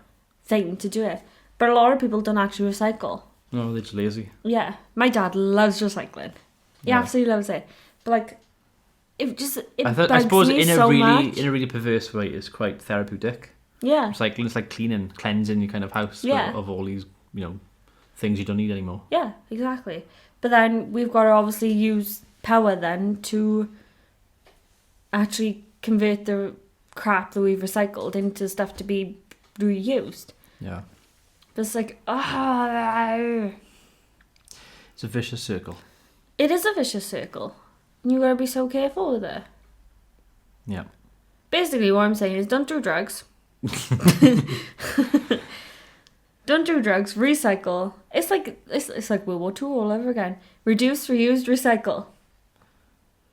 thing to do it. But a lot of people don't actually recycle. No, they're just lazy. Yeah, my dad loves recycling. He Yeah. absolutely loves it. But like, it I bugs suppose me in a so really much. in a really perverse way, it's quite therapeutic. Yeah, Recycling, it's like cleansing your kind of house Yeah. of all these, things you don't need anymore. yeah, exactly. But then we've got to obviously use power then to actually convert the crap that we've recycled into stuff to be reused. Yeah. But it's like, It's a vicious circle. it is a vicious circle. And you got to be so careful with it. Yeah. Basically, what I'm saying is don't do drugs. Don't do drugs. Recycle. It's like World War II all over again. Reduce, reuse, recycle.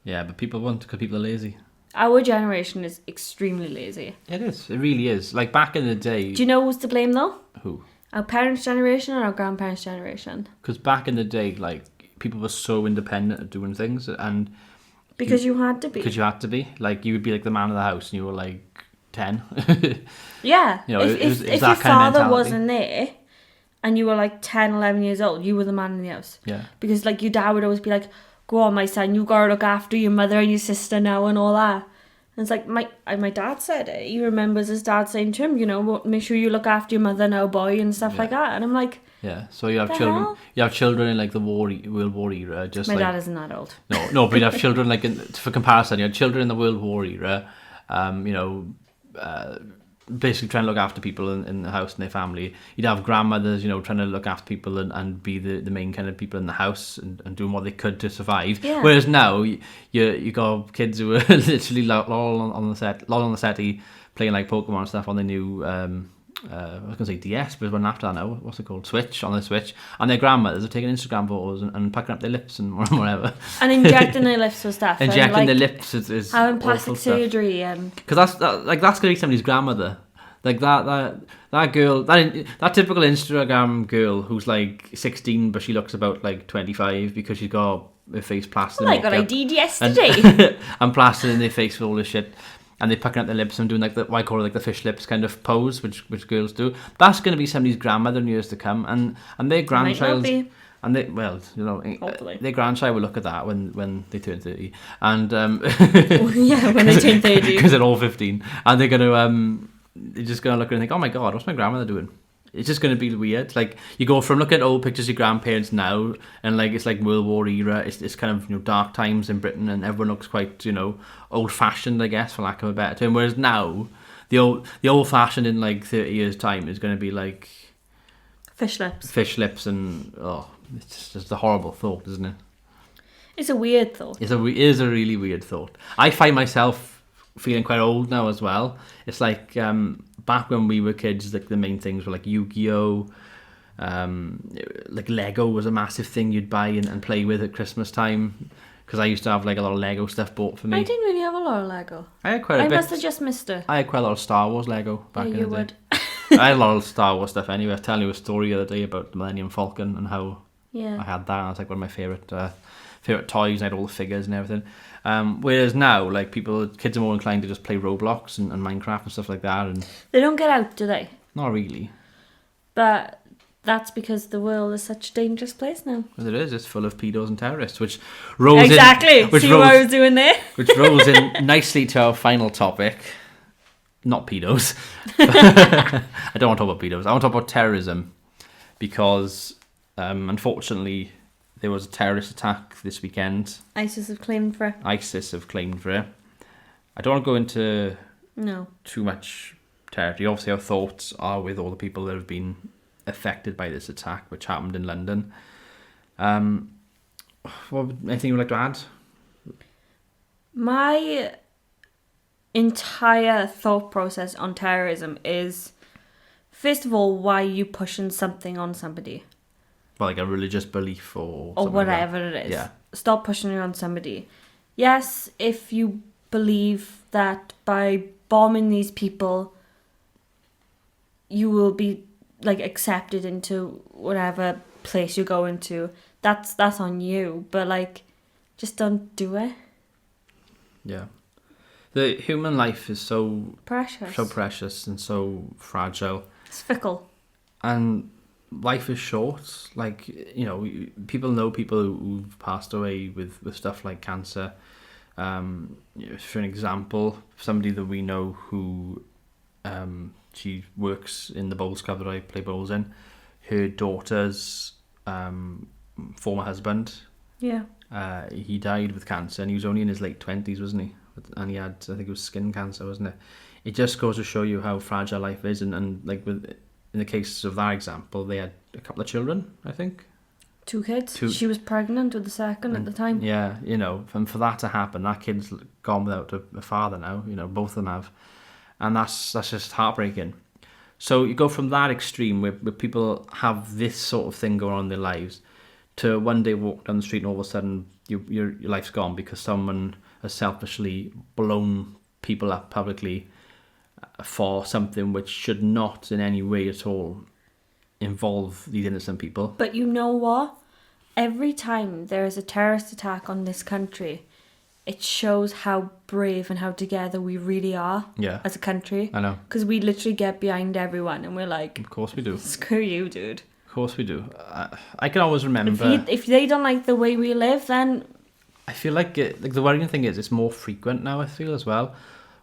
Yeah, but people won't because people are lazy. Our generation is extremely lazy. It is. It really is. Like back in the day. Do you know who's to blame though? Who? Our parents' generation or our grandparents' generation? Because back in the day, like people were so independent at doing things, and Because you had to be. because you had to be, like, you would be like the man of the house, and you were like 10. Yeah. You know, if it was if that your kind of father mentality. wasn't there and you were like 10, 11 years old, you were the man in the house. Yeah. Because like your dad would always be like, go on my son, you gotta look after your mother and your sister now and all that. And it's like my dad said it. He remembers his dad saying to him, make sure you look after your mother now, boy, and stuff like that. And I'm like, Yeah. So you have The children. hell? You have children in like the World War era. Just my like dad isn't that old. no, but you have children like for comparison, you had children in the World War era. Basically trying to look after people in the house and their family. You'd have grandmothers, trying to look after people and be the main kind of people in the house and doing what they could to survive. Yeah. Whereas now you got kids who are literally lolling on the settee playing like Pokemon and stuff on the new I was gonna say DS, but it's one after that now. What's it called? Switch, on the Switch, and their grandmothers are taking Instagram photos and packing up their lips and whatever. And injecting their lips with stuff. Injecting and, their lips is having awful plastic stuff. surgery and Because that's gonna be somebody's grandmother. Like that girl, that typical Instagram girl who's like 16 but she looks about like 25 because she's got her face plastered. like what I makeup did yesterday. and plastered in their face with all this shit. And they're picking up their lips and doing like what I call it, like the fish lips kind of pose, which girls do. That's going to be somebody's grandmother in years to come, and their grandchild. be. And they, Hopefully. their grandchild will look at that when they turn 30, and Yeah, when they turn 30. because they're all 15, and they're just gonna look and think, oh my god, what's my grandmother doing? It's just going to be weird. Like, you go from looking at old pictures of your grandparents now, and like it's like World War era. It's kind of dark times in Britain, and everyone looks quite old fashioned, I guess, for lack of a better term. Whereas now, the old fashioned in like 30 years time is going to be like Fish lips. and it's just a horrible thought, isn't it? It's a weird thought. It is a really weird thought. I find myself feeling quite old now as well. It's like back when we were kids, like the main things were like Yu-Gi-Oh, like Lego was a massive thing you'd buy and play with at Christmas time. Because I used to have like a lot of Lego stuff bought for me. I didn't really have a lot of Lego. I had quite a I bit. must have just missed it. I had quite a lot of Star Wars Lego back in the You day. would. I had a lot of Star Wars stuff anyway. I was telling you a story the other day about the Millennium Falcon and how I Yeah. had that. And it was like one of my favourite toys, and I had all the figures and everything. Whereas now, like kids are more inclined to just play Roblox and Minecraft and stuff like that. And They don't get out, do they? not really. But that's because the world is such a dangerous place now. But it is. It's full of pedos and terrorists, which rolls Exactly. in. Which See rolls, what I was doing there? which rolls in nicely to our final topic. Not pedos. I don't want to talk about pedos. I want to talk about terrorism because, unfortunately, there was a terrorist attack this weekend. ISIS have claimed for it. ISIS have claimed for it. I don't want to go into No. too much territory. Obviously, our thoughts are with all the people that have been affected by this attack, which happened in London. Anything you would like to add? My entire thought process on terrorism is, first of all, why are you pushing something on somebody? Well, like a religious belief or Or something like that. whatever it is. Yeah. Stop pushing it on somebody. Yes, if you believe that by bombing these people, you will be like accepted into whatever place you go into. That's on you, but like, just don't do it. Yeah. The human life is so Precious. and so fragile. It's fickle. And life is short. Like, you know, people know people who've passed away with stuff like cancer. You know, for an example, somebody that we know who she works in the bowls club that I play bowls in. Her daughter's former husband. Yeah. He died with cancer, and he was only in his late 20s, wasn't he? And he had, I think it was skin cancer, wasn't it? It just goes to show you how fragile life is, and like in the case of that example, they had a couple of children, I think. 2 kids. She was pregnant with the second at the time. Yeah, you know, and for that to happen, that kid's gone without a father now. You know, both of them have, and that's just heartbreaking. So you go from that extreme where people have this sort of thing going on in their lives, to one day walk down the street and all of a sudden your life's gone because someone has selfishly blown people up publicly for something which should not in any way at all involve these innocent people. But you know what? Every time there is a terrorist attack on this country, it shows how brave and how together we really are as a country. I know. Because we literally get behind everyone and we're like... Of course we do. Screw you, dude. Of course we do. I can always remember... If they don't like the way we live, then... I feel like the worrying thing is it's more frequent now, I feel, as well.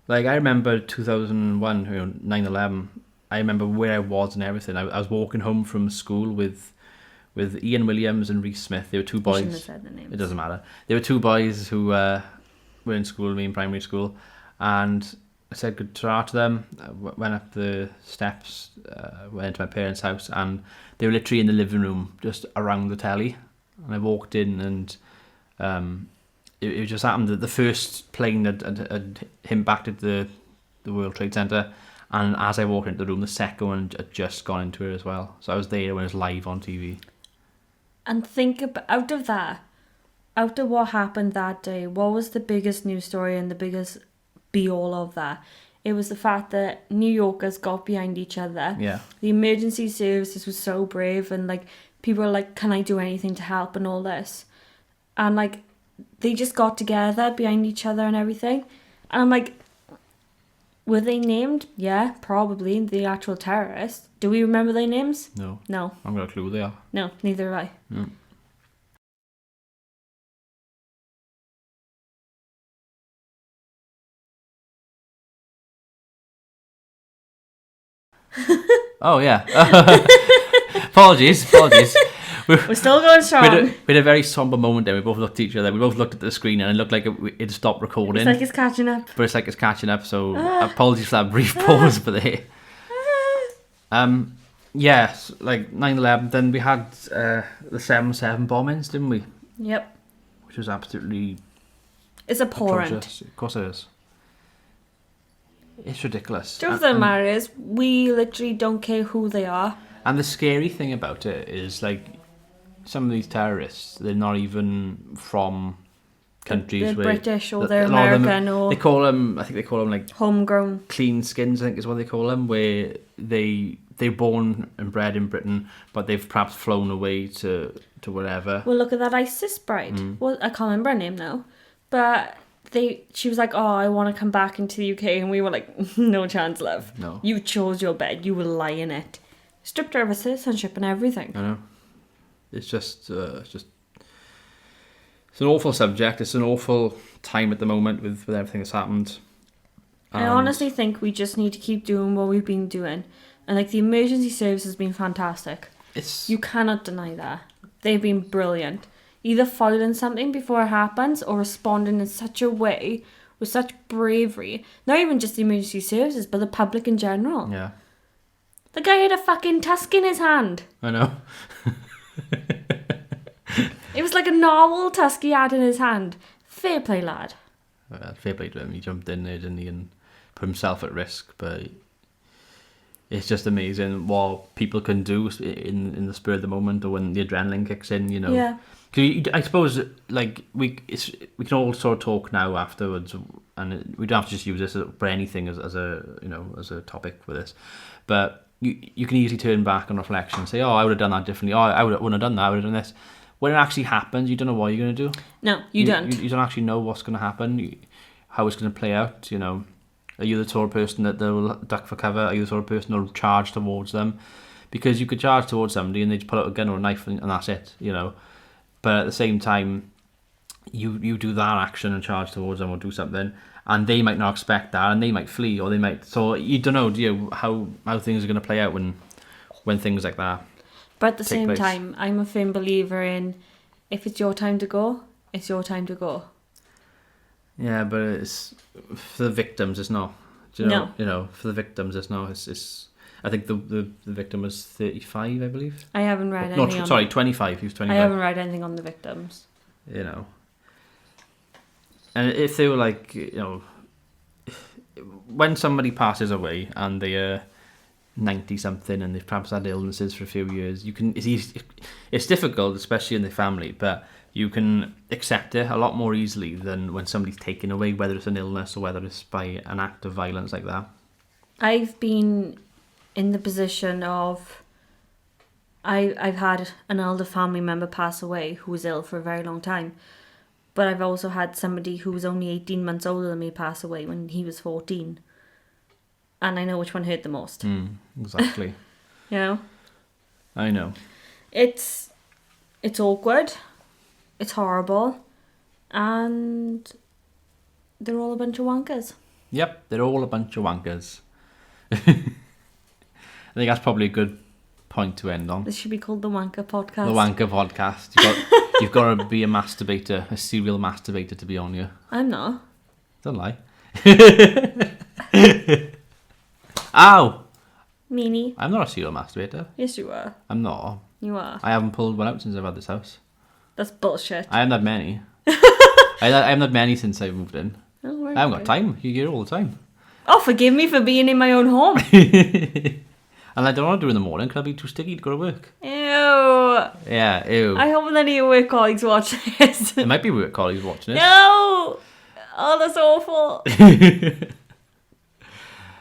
Like, I remember 2001, 9/11, I remember where I was and everything. I was walking home from school with Ian Williams and Reese Smith. They were 2 boys. I shouldn't have said their names. It doesn't matter. They were 2 boys who were in school with me in primary school, and I said good to them. Went up the steps, went into my parents' house, and they were literally in the living room, just around the telly. And I walked in, and it just happened that the first plane had impacted the World Trade Center, and as I walked into the room, the second one had just gone into it as well. So I was there when it was live on TV. And think about, out of what happened that day, what was the biggest news story and the biggest be-all of that? It was the fact that New Yorkers got behind each other. Yeah. The emergency services was so brave, and like people were like, can I do anything to help and all this? And like they just got together behind each other and everything. And I'm like, were they named? Yeah, probably. The actual terrorists. Do we remember their names? No. No. I haven't got a clue who they are. No, neither have I. No. Oh, yeah. Apologies. We're still going strong. We had a very somber moment there. We both looked at each other. We both looked at the screen, and it looked like it stopped recording. It's like it's catching up. But it's like it's catching up, so apologies for that brief pause for there. Yes, like 9/11, then we had the 7/7 bombings, didn't we? Yep. Which was absolutely... It's abhorrent. atrocious. Of course it is. It's ridiculous. The truth of the matter is, we literally don't care who they are. And the scary thing about it is, like, some of these terrorists, they're not even from countries they're where... British or they're American or... They call them, I think they call them, like... homegrown. Clean skins, I think is what they call them, where they're born and bred in Britain, but they've perhaps flown away to wherever. Well, look at that ISIS bride. Well, I can't remember her name now. But she was like, oh, I want to come back into the UK. And we were like, no chance, love. No. You chose your bed. You will lie in it. Stripped her of her citizenship and everything. I know. It's just it's an awful subject. It's an awful time at the moment with everything that's happened. I honestly think we just need to keep doing what we've been doing. And like the emergency service has been fantastic. You cannot deny that. They've been brilliant. Either following something before it happens or responding in such a way with such bravery. Not even just the emergency services, but the public in general. Yeah. The guy had a fucking tusk in his hand. I know. It was like a narwhal tusk he had in his hand. Fair play, lad. Fair play to him. He jumped in there, didn't he, and put himself at risk. But it's just amazing what people can do in the spur of the moment or when the adrenaline kicks in, you know. Yeah. Cause I suppose, like, we can all sort of talk now afterwards, and we don't have to just use this for anything as a topic for this. But you can easily turn back on reflection and say, oh, I would have done that differently. Oh, I wouldn't have done that. I would have done this. When it actually happens, you don't know what you're going to do. No, you don't. You don't actually know what's going to happen, how it's going to play out. You know, are you the sort of person that they'll duck for cover? Are you the sort of person that'll charge towards them? Because you could charge towards somebody and they just pull out a gun or a knife and that's it, you know. But at the same time, you do that action and charge towards them or do something, and they might not expect that, and they might flee, or they might. So you don't know, do you, how things are going to play out when things like that. But at the same time, I'm a firm believer in, if it's your time to go, it's your time to go. Yeah, but it's for the victims. It's not. Do you know? No. You know, for the victims, it's not. It's. I think the victim was 35, I believe. I haven't read anything. No, sorry, 25. He was 25. I haven't read anything on the victims. You know. And if they were like, you know, when somebody passes away and they are 90-something and they've perhaps had illnesses for a few years, it's difficult, especially in the family, but you can accept it a lot more easily than when somebody's taken away, whether it's an illness or whether it's by an act of violence like that. I've been in the position of, I've had an elder family member pass away who was ill for a very long time, but I've also had somebody who was only 18 months older than me pass away when he was 14. And I know which one hurt the most. Exactly. You know? I know. It's awkward. It's horrible. And they're all a bunch of wankers. Yep, they're all a bunch of wankers. I think that's probably a good point to end on. This should be called the Wanker Podcast. The Wanker Podcast. You've got to be a masturbator, a serial masturbator to be on you. I'm not. Don't lie. Ow! Meanie. I'm not a serial masturbator. Yes, you are. I'm not. You are. I haven't pulled one out since I've had this house. That's bullshit. I haven't had many. I haven't had many since I moved in. Oh, I haven't got time. You get it all the time. Oh, forgive me for being in my own home. And I don't want to do it in the morning because I'll be too sticky to go to work. Ew. Yeah, ew. I hope none of your work colleagues watch this. There might be work colleagues watching this. No! Oh, that's awful.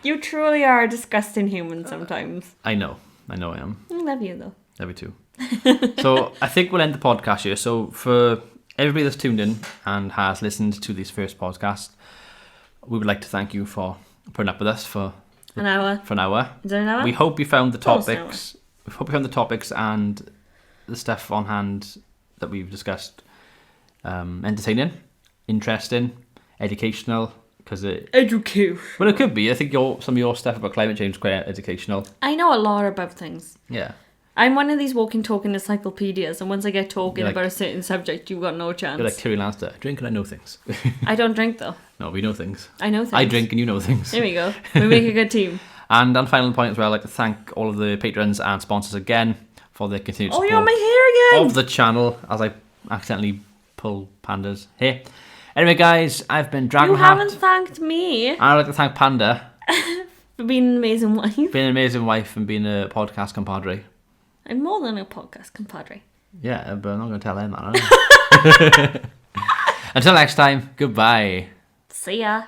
You truly are a disgusting human sometimes. I know I am. I love you, though. Love you too. So I think we'll end the podcast here. So for everybody that's tuned in and has listened to this first podcast, we would like to thank you for putting up with us for an hour. For an hour. Is there an hour? We hope you found the Almost topics. We hope you found the topics and the stuff on hand that we've discussed entertaining, interesting, educational. Education. Well, it could be. I think some of your stuff about climate change is quite educational. I know a lot about things. Yeah. I'm one of these walking, talking encyclopedias, and once I get talking Like, about a certain subject, you've got no chance. You're like Tyrion Lannister. I drink and I know things. I don't drink, though. No, we know things. I know things. I drink and you know things. There we go. We make a good team. And on final point as well, I'd like to thank all of the patrons and sponsors again for their continued support Oh, you're on my hair again! of the channel as I accidentally pull Panda's hair. Anyway, guys, I've been Dragonheart. You haven't thanked me. And I'd like to thank Panda for being an amazing wife. being an amazing wife and being a podcast compadre. I'm more than a podcast compadre. Yeah, but I'm not going to tell them that. Until next time, goodbye. See ya.